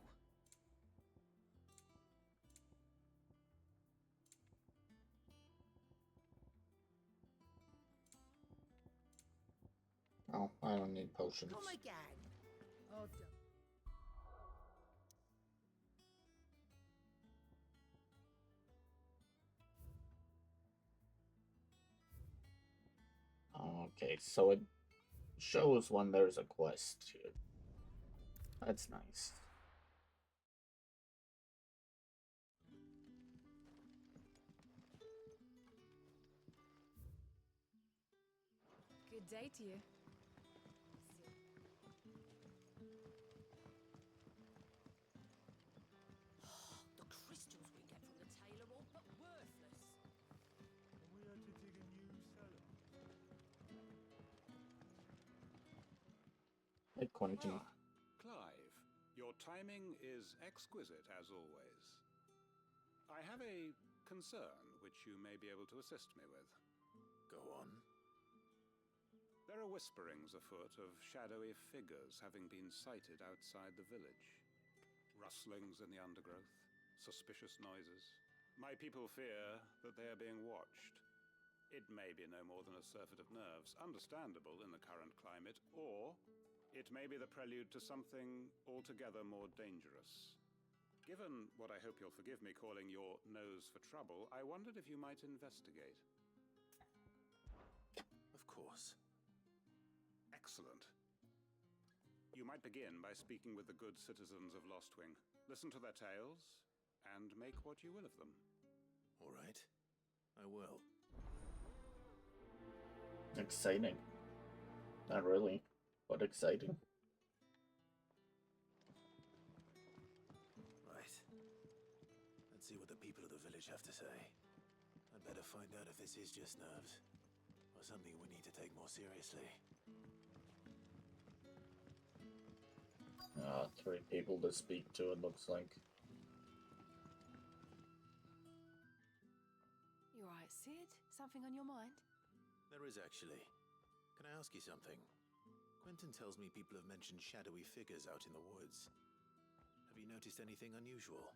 Oh, I don't need potions. Come again. Oh, Okay, so it shows when there's a quest here. That's nice. Good day to you. The crystals we get from the tailor all but worthless. We had to dig a new cellar. Hey, Quentin. Clive, your timing is exquisite as always. I have a concern which you may be able to assist me with. Go on. There are whisperings afoot of shadowy figures having been sighted outside the village. Rustlings in the undergrowth, suspicious noises. My people fear that they are being watched. It may be no more than a surfeit of nerves, understandable in the current climate, or it may be the prelude to something altogether more dangerous. Given what I hope you'll forgive me calling your nose for trouble, I wondered if you might investigate. Of course. Excellent. You might begin by speaking with the good citizens of Lostwing. Listen to their tales, and make what you will of them. All right. I will. Exciting. Not really, but exciting. Right. Let's see what the people of the village have to say. I'd better find out if this is just nerves, or something we need to take more seriously. 3 people to speak to, it looks like. You alright, Sid? Something on your mind? There is actually. Can I ask you something? Quentin tells me people have mentioned shadowy figures out in the woods. Have you noticed anything unusual?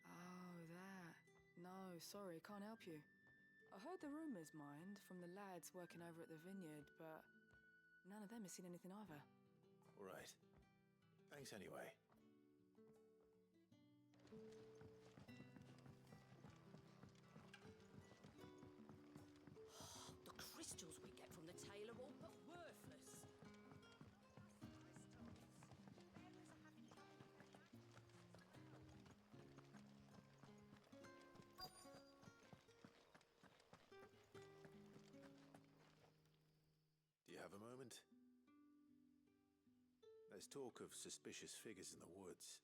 Oh, that. No, sorry, can't help you. I heard the rumours, mind, from the lads working over at the vineyard, but none of them has seen anything either. All right. Thanks anyway. The crystals we get from the tailor all but worthless. Do you have a moment? There's talk of suspicious figures in the woods.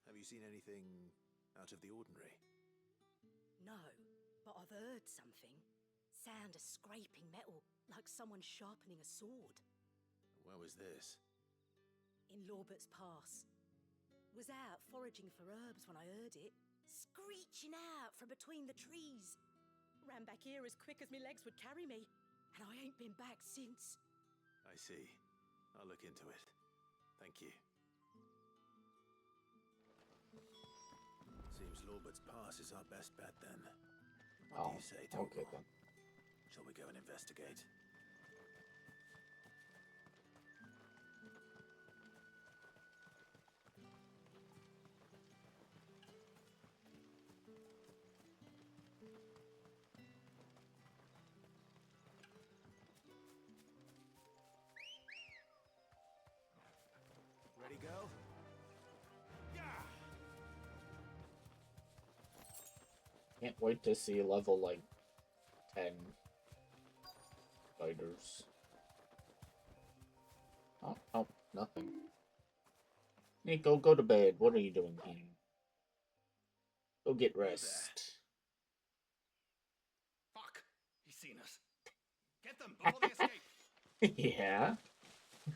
Have you seen anything out of the ordinary? No, but I've heard something. Sound of scraping metal, like someone sharpening a sword. Where was this? In Lorbert's Pass. was out foraging for herbs when I heard it, screeching out from between the trees. Ran back here as quick as my legs would carry me, and I ain't been back since. I see. I'll look into it. Thank you. Seems Lorbert's Pass is our best bet then. What do you say, Togo? Okay then. Shall we go and investigate? Ready, go? Can't wait to see level like 10 fighters. Oh, nothing. Nico, go to bed. What are you doing here? Go get rest. Fuck! He's seen us. Get them before they escape. Yeah.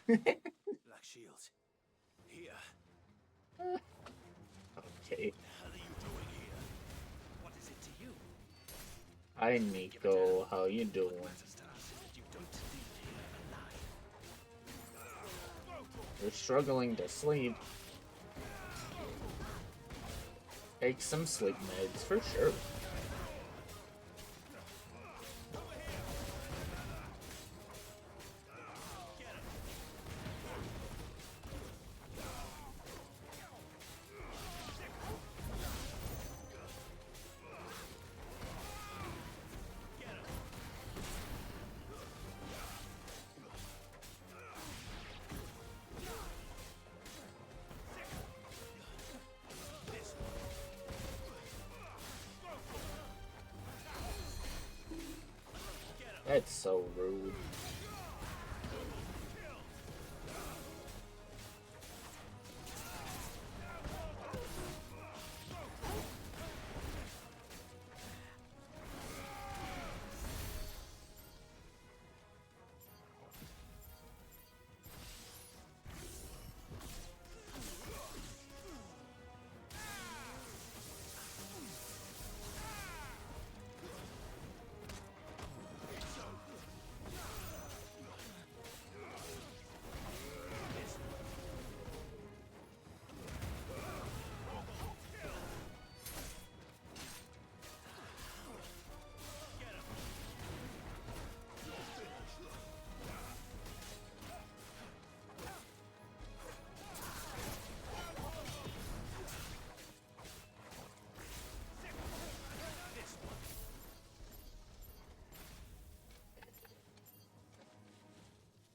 Black shields. Here. Okay. What the hell are you doing here? What is it to you? Hi, Nico. How you doing? You don't leave here alive. You're struggling to sleep. Take some sleep meds for sure. That's so rude.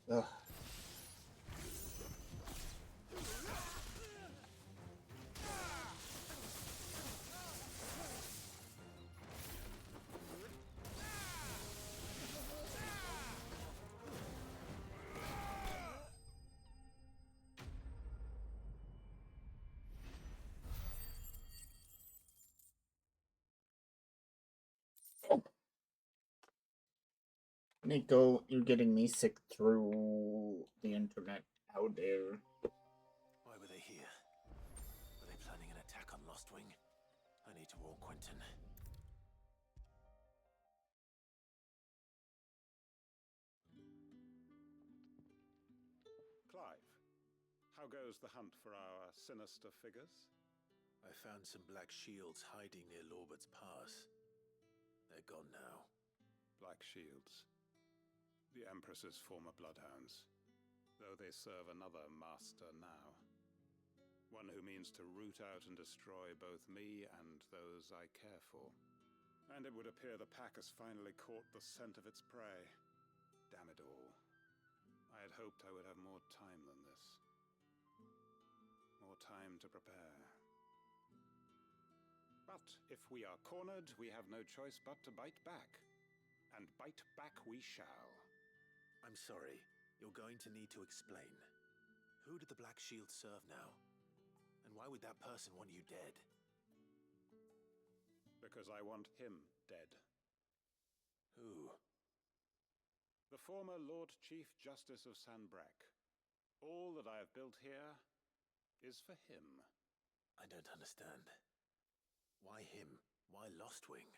Ugh. Nico, you're getting me sick through the internet. How dare. Why were they here? Were they planning an attack on Lostwing? I need to warn Quentin. Clive, how goes the hunt for our sinister figures? I found some black shields hiding near Lorbert's Pass. They're gone now. Black shields. The Empress's former bloodhounds, though they serve another master now. One who means to root out and destroy both me and those I care for. And it would appear the pack has finally caught the scent of its prey. Damn it all. I had hoped I would have more time than this. More time to prepare. But if we are cornered, we have no choice but to bite back. And bite back we shall. I'm sorry. You're going to need to explain. Who do the Black Shields serve now? And why would that person want you dead? Because I want him dead. Who? The former Lord Chief Justice of Sanbreque. All that I have built here is for him. I don't understand. Why him? Why Lostwing?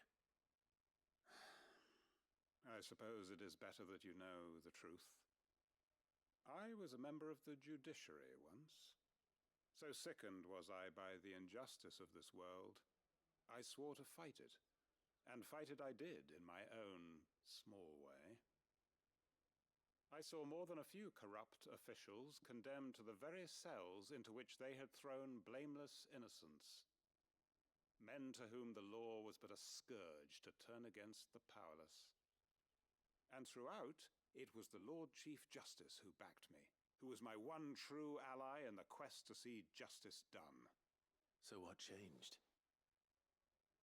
I suppose it is better that you know the truth. I was a member of the judiciary once. So sickened was I by the injustice of this world, I swore to fight it. And fight it I did in my own small way. I saw more than a few corrupt officials condemned to the very cells into which they had thrown blameless innocents. Men to whom the law was but a scourge to turn against the powerless. And throughout, it was the Lord Chief Justice who backed me, who was my one true ally in the quest to see justice done. So what changed?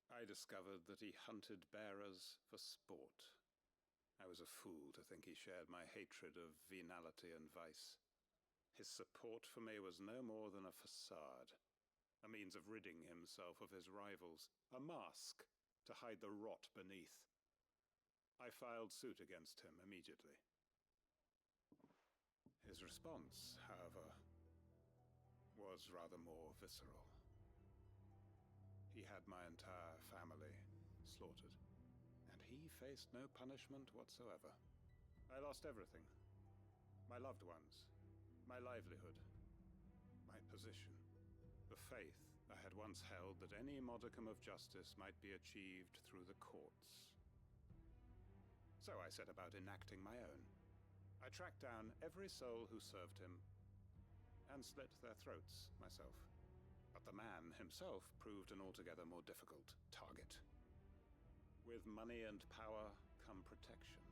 I discovered that he hunted bearers for sport. I was a fool to think he shared my hatred of venality and vice. His support for me was no more than a facade, a means of ridding himself of his rivals, a mask to hide the rot beneath. I filed suit against him immediately. His response, however, was rather more visceral. He had my entire family slaughtered, and he faced no punishment whatsoever. I lost everything. My loved ones, my livelihood, my position, the faith I had once held that any modicum of justice might be achieved through the courts. So I set about enacting my own. I tracked down every soul who served him, and slit their throats myself. But the man himself proved an altogether more difficult target. With money and power come protection,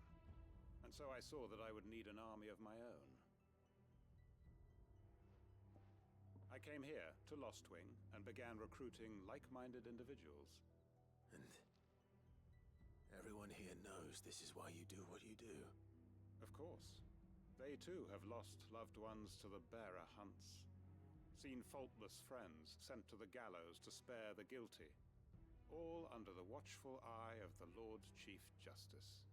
and so I saw that I would need an army of my own. I came here to Lostwing and began recruiting like-minded individuals. And everyone here knows this is why you do what you do. Of course. They too have lost loved ones to the bearer hunts. Seen faultless friends sent to the gallows to spare the guilty. All under the watchful eye of the Lord Chief Justice.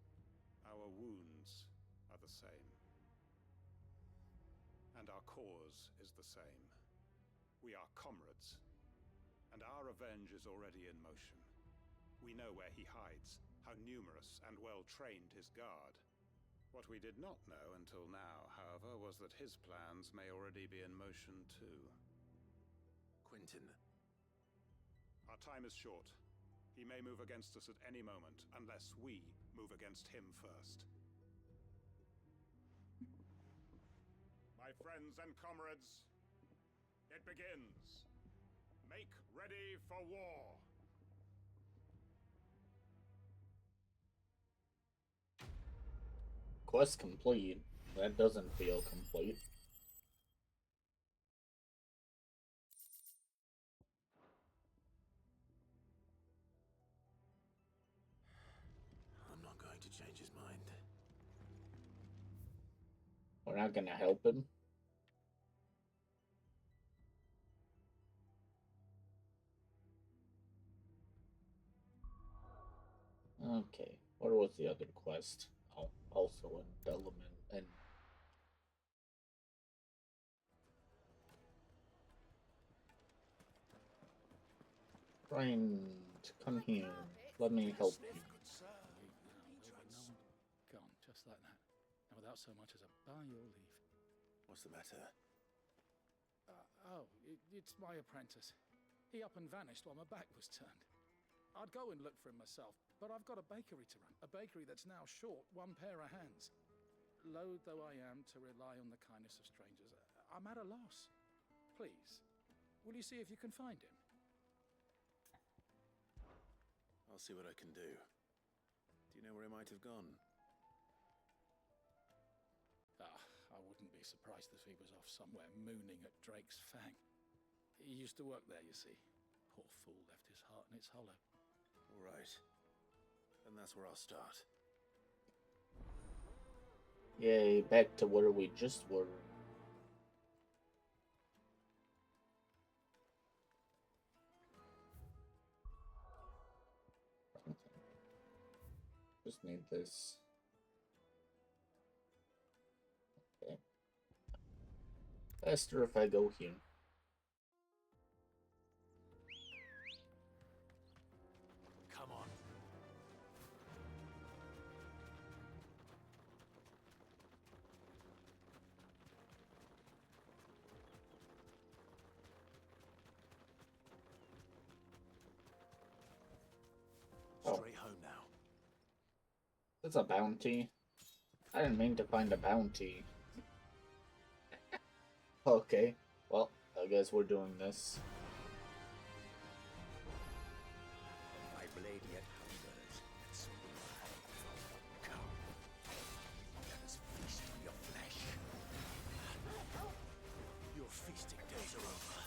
Our wounds are the same. And our cause is the same. We are comrades. And our revenge is already in motion. We know where he hides, how numerous and well-trained his guard. What we did not know until now, however, was that his plans may already be in motion too. Quentin. Our time is short. He may move against us at any moment, unless we move against him first. My friends and comrades, it begins. Make ready for war. Quest complete. That doesn't feel complete. I'm not going to change his mind. We're not gonna help him. Okay, what was the other quest? Oh, also an element and friend, come here. Let me help you. Gone, just like that. And without so much as a by your leave. What's the matter? It's my apprentice. He up and vanished while my back was turned. I'd go and look for him myself, but I've got a bakery to run. A bakery that's now short one pair of hands. Loath though I am to rely on the kindness of strangers, I'm at a loss. Please, will you see if you can find him? I'll see what I can do. Do you know where he might have gone? I wouldn't be surprised if he was off somewhere mooning at Drake's Fang. He used to work there, you see. Poor fool left his heart in its hollow. All right. And that's where I'll start. Yay, back to where we just were. Just need this. Okay. Faster if I go here. It's a bounty. I didn't mean to find a bounty. Okay, well, I guess we're doing this. My blade yet hungers, and so will I. Come, let us feast on your flesh. Your feasting days are over.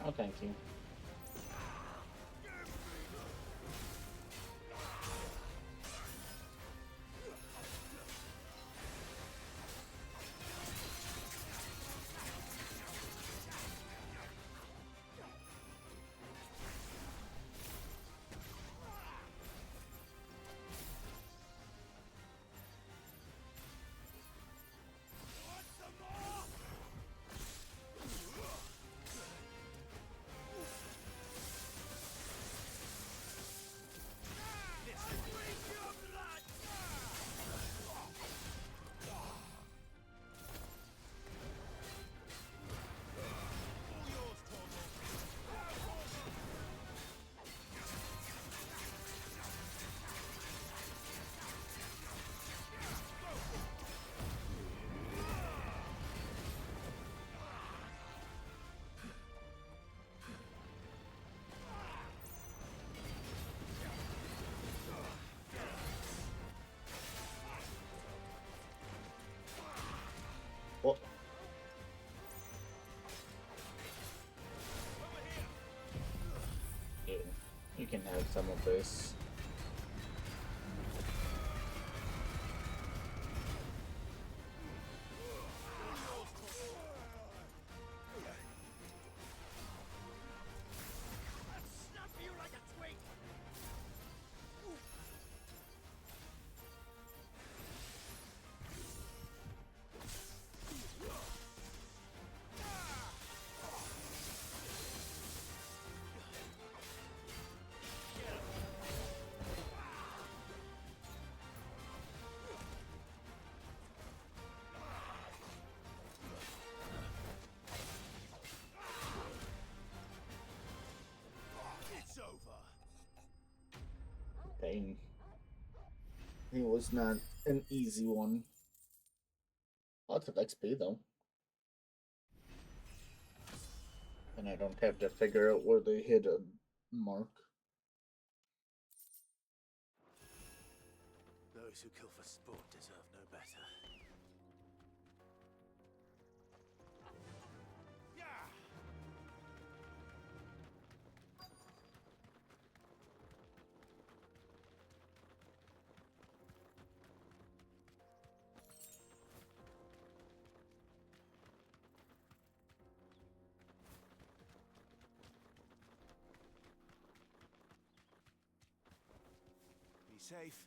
Oh, thank you. Oh. Yeah, you can have some of this. Dang. It was not an easy one. Lots of XP though. And I don't have to figure out where they hit a mark. Those who kill for sport deserve no better. Yeah! Be safe.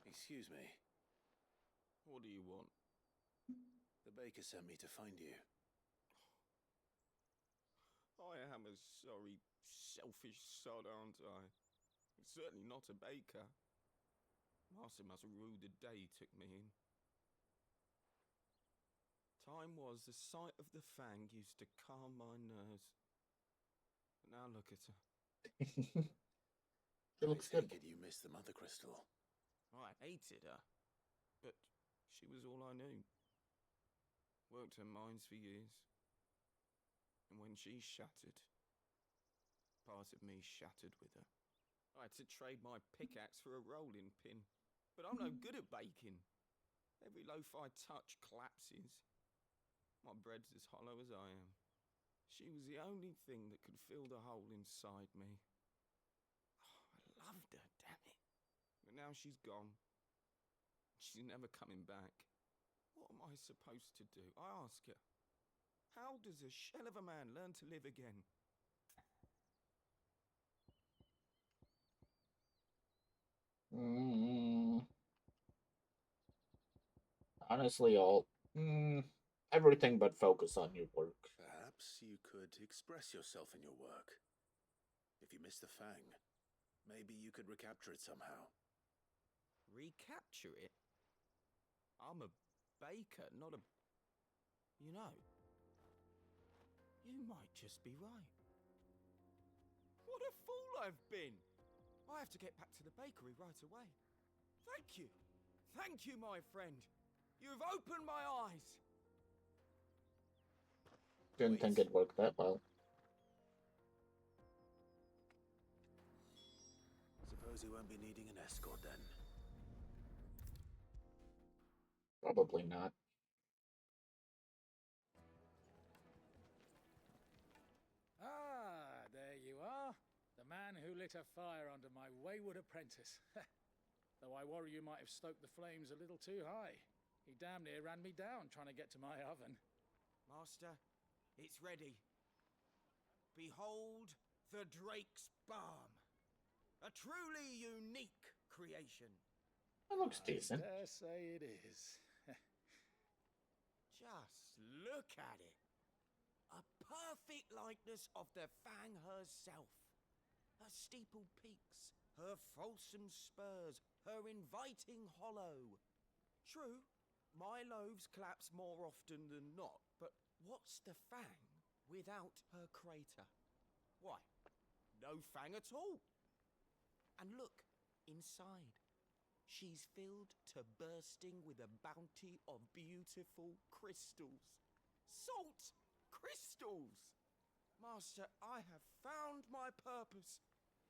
Excuse me. What do you want? The baker sent me to find you. I am a sorry, selfish sod, aren't I? Certainly not a baker. Master must rue the day he took me in. Time was the sight of the fang used to calm my nerves. But now look at her. It looks good. You missed the mother crystal. I hated her, but she was all I knew. Worked her mines for years. And when she shattered, part of me shattered with her. I had to trade my pickaxe for a rolling pin, but I'm no good at baking. Every loaf I touch collapses. My bread's as hollow as I am. She was the only thing that could fill the hole inside me. I loved her, damn it. But now she's gone. She's never coming back. What am I supposed to do? I ask her. How does a shell of a man learn to live again? Honestly, everything but focus on your work. Perhaps you could express yourself in your work. If you miss the fang, maybe you could recapture it somehow. Recapture it? I'm a baker, not a... You know, you might just be right. What a fool I've been! I have to get back to the bakery right away. Thank you! Thank you, my friend! You've opened my eyes! Didn't think it worked that well. Suppose you won't be needing an escort then. Probably not. Ah, there you are. The man who lit a fire under my wayward apprentice. Though I worry you might have stoked the flames a little too high. He damn near ran me down trying to get to my oven. Master, it's ready. Behold the Drake's Balm. A truly unique creation. That looks decent. I dare say it is. Just look at it. A perfect likeness of the Fang herself. Her steepled peaks, her fulsome spurs, her inviting hollow. True, my loaves collapse more often than not, but what's the Fang without her crater? Why, no Fang at all. And look, inside. She's filled to bursting with a bounty of beautiful crystals. Salt crystals! Master, I have found my purpose.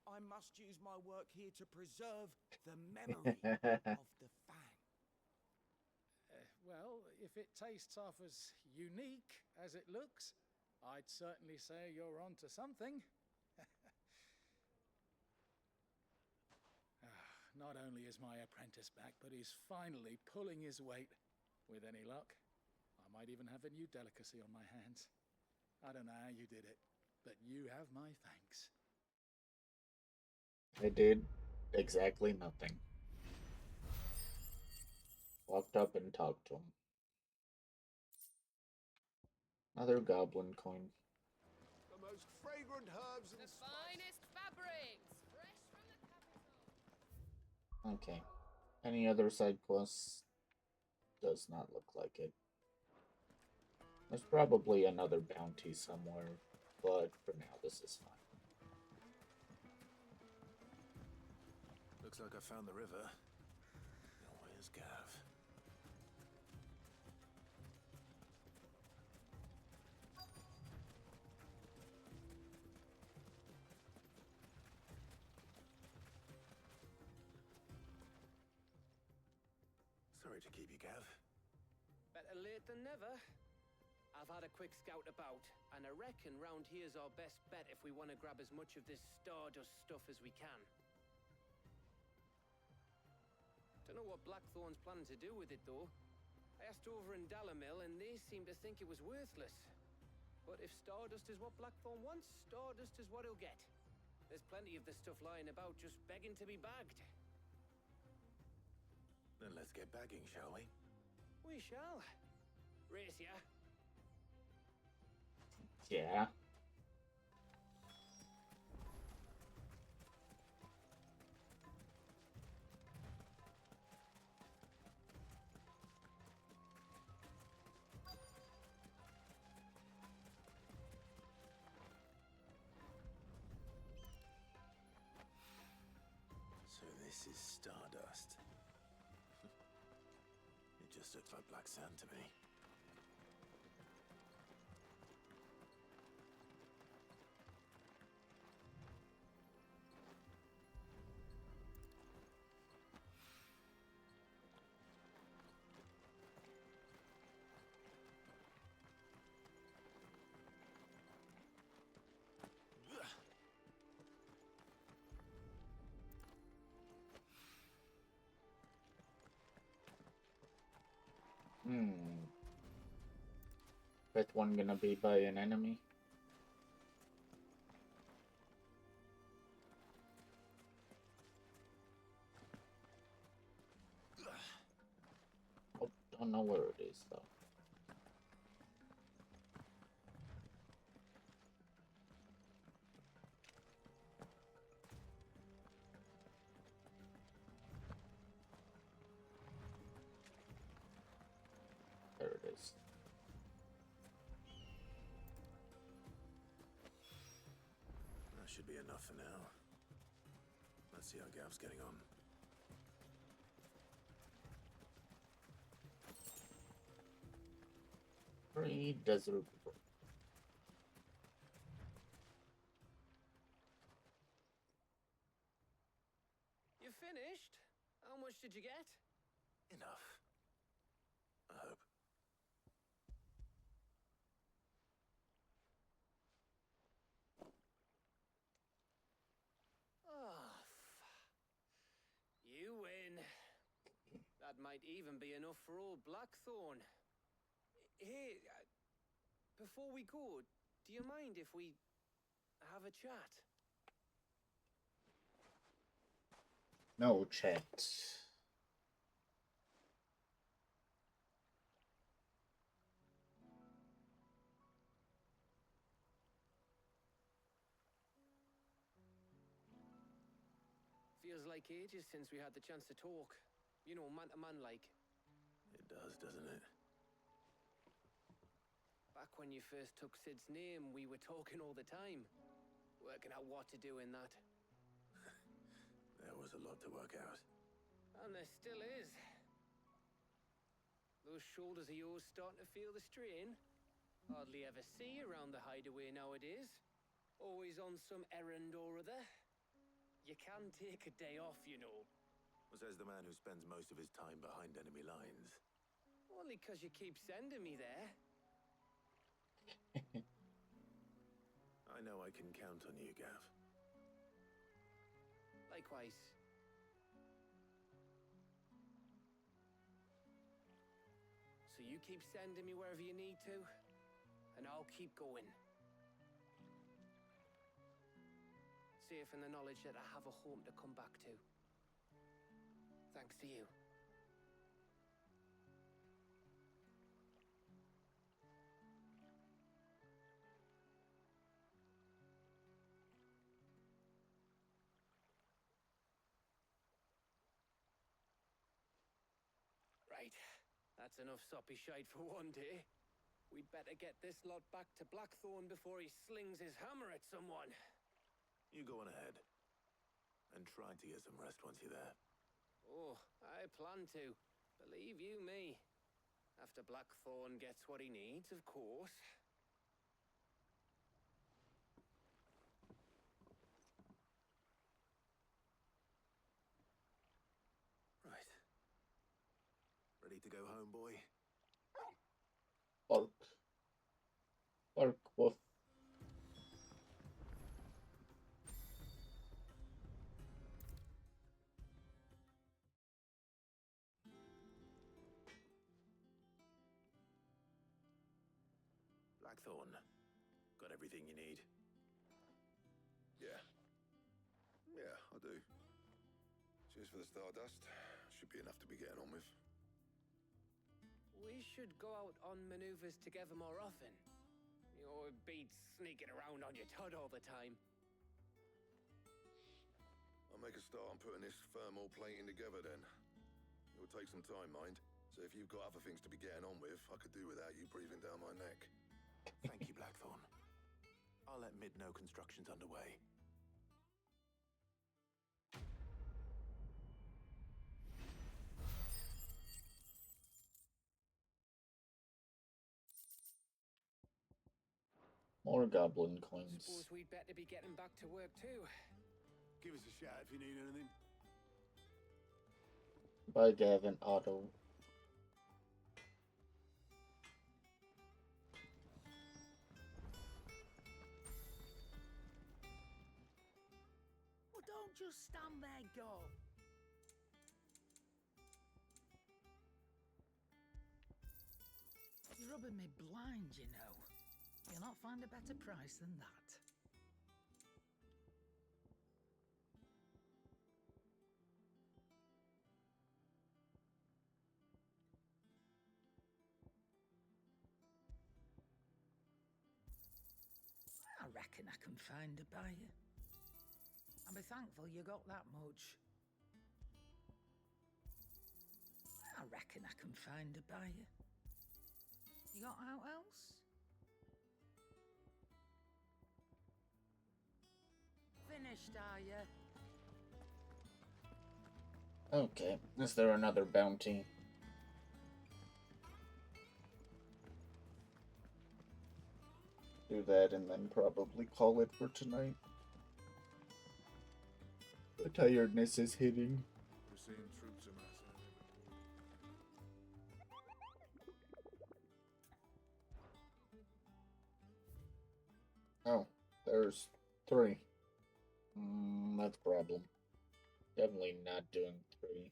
I must use my work here to preserve the memory of the Fang. Well, if it tastes half as unique as it looks, I'd certainly say you're onto something. Not only is my apprentice back, but he's finally pulling his weight. With any luck, I might even have a new delicacy on my hands. I don't know how you did it, but you have my thanks. I did exactly nothing. Walked up and talked to him. Another goblin coin. The most fragrant herbs and finest fabrics, fresh from the capital. Okay. Any other side quests? Does not look like it. There's probably another bounty somewhere, but for now this is fine. Looks like I found the river. Now where's Gav? Sorry to keep you, Gav. Better late than never. I've had a quick scout about, and I reckon round here's our best bet if we want to grab as much of this Stardust stuff as we can. Don't know what Blackthorn's planning to do with it, though. I asked over in Dalamil, and they seem to think it was worthless. But if Stardust is what Blackthorn wants, Stardust is what he'll get. There's plenty of this stuff lying about, just begging to be bagged. Then let's get bagging, shall we? We shall. Race ya. Yeah. So this is Stardust. It just looks like black sand to me. That one gonna be by an enemy? Oh, don't know where it is though. There it is. That should be enough for now. Let's see how Gav's getting on. Free desert. You finished? How much did you get? Enough. I hope. Oh, you win. That might even be enough for old Blackthorn. Hey, before we go, do you mind if we have a chat? No chat. Feels like ages since we had the chance to talk. You know, man to man like. It does, doesn't it? Back when you first took Sid's name, we were talking all the time. Working out what to do in that. There was a lot to work out. And there still is. Those shoulders of yours starting to feel the strain. Hardly ever see you around the hideaway nowadays. Always on some errand or other. You can take a day off, you know. Says the man who spends most of his time behind enemy lines. Only 'cause you keep sending me there. I know I can count on you, Gav. Likewise. So you keep sending me wherever you need to, and I'll keep going. Safe in the knowledge that I have a home to come back to. Thanks to you. Right. That's enough soppy shite for one day. We'd better get this lot back to Blackthorn before he slings his hammer at someone. You go on ahead. And try to get some rest once you're there. Oh, I plan to. Believe you me. After Blackthorn gets what he needs, of course. homeboy. Bark. Bark, woof. Blackthorn, got everything you need? Yeah. Yeah, I do. Cheers for the Stardust. Should be enough to be getting on with. We should go out on maneuvers together more often. You're beat sneaking around on your tud all the time. I'll make a start on putting this thermal plating together then. It'll take some time, mind. So if you've got other things to be getting on with, I could do without you breathing down my neck. Thank you, Blackthorn. I'll let Mid know construction's underway. More goblin coins. Suppose we'd better be getting back to work too. Give us a shout if you need anything. Bye, Gavin. Otto. Well, don't just stand there, go. You're rubbing me blind, you know. You'll not find a better price than that. I reckon I can find a buyer. I'll be thankful you got that much. I reckon I can find a buyer. You got out else? Finished, are you? Okay, is there another bounty? Do that and then probably call it for tonight. The tiredness is hitting. We're seeing troops amassing. Oh, there's 3. That's a problem. Definitely not doing 3.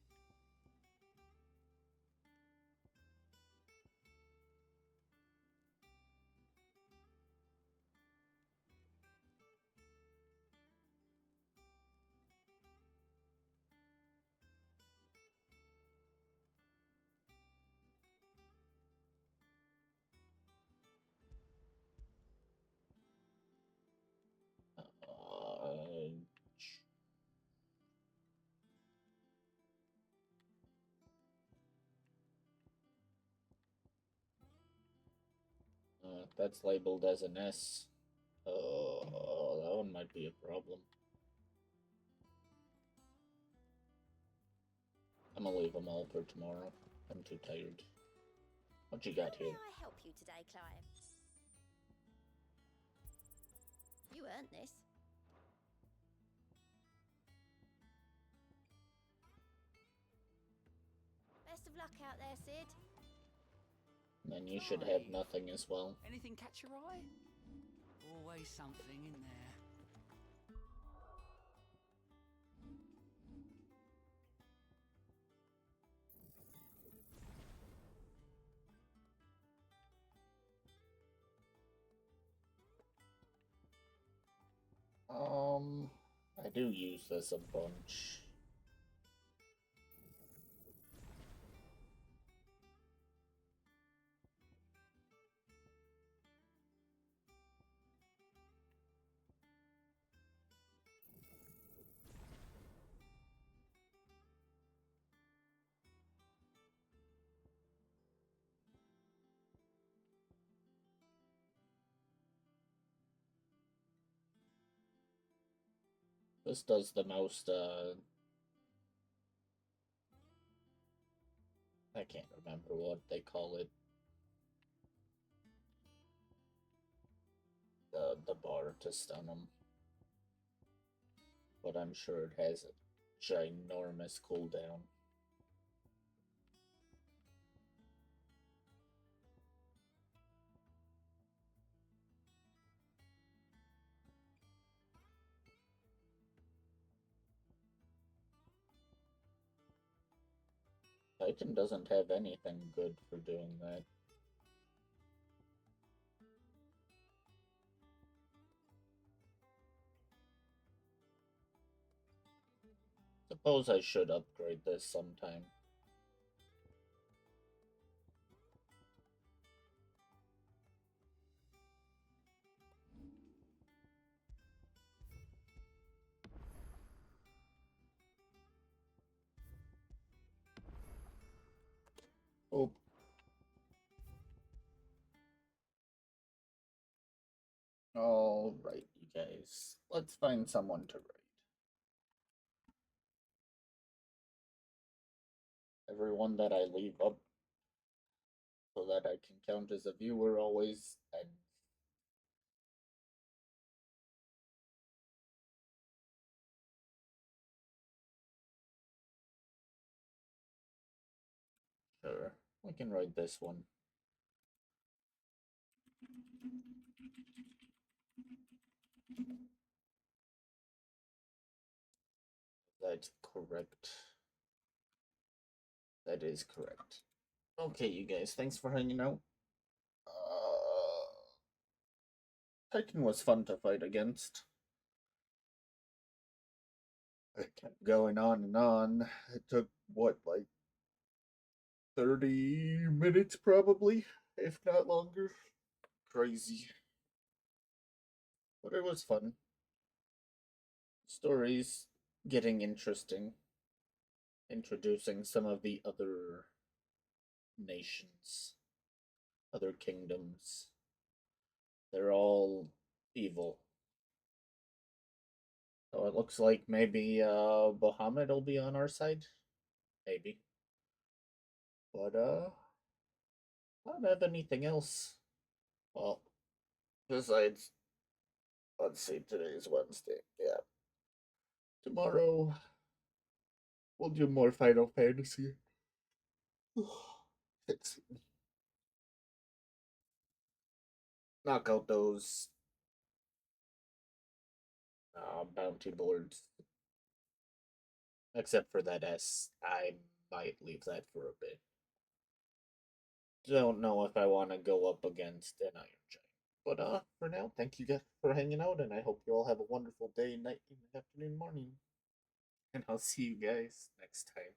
That's labeled as an S. Oh, that one might be a problem. I'm gonna leave them all for tomorrow. I'm too tired. What you got How here? may I help you today, client? You earned this. Best of luck out there, Sid. Then you should have nothing as well. Anything catch your eye? Always something in there. I do use this a bunch. This does the most, I can't remember what they call it. The bar to stun them. But I'm sure it has a ginormous cooldown. Titan doesn't have anything good for doing that. Suppose I should upgrade this sometime. Oh. Alright, you guys. Let's find someone to raid. Everyone that I leave up so that I can count as a viewer always and sure, we can raid this one. That's correct. That is correct. Okay, you guys, thanks for hanging out. Titan was fun to fight against. It kept going on and on. It took, what, like 30 minutes probably, if not longer. Crazy. But it was fun. Stories getting interesting. Introducing some of the other nations, other kingdoms. They're all evil. So it looks like maybe Bahamut will be on our side. Maybe. But I don't have anything else. Well, besides, let's see, today's Wednesday. Yeah. Tomorrow we'll do more Final Fantasy. Let's knock out those bounty boards. Except for that S. I might leave that for a bit. Don't know if I want to go up against an Iron Giant. But for now, thank you guys for hanging out, and I hope you all have a wonderful day, night, evening, afternoon, morning. And I'll see you guys next time.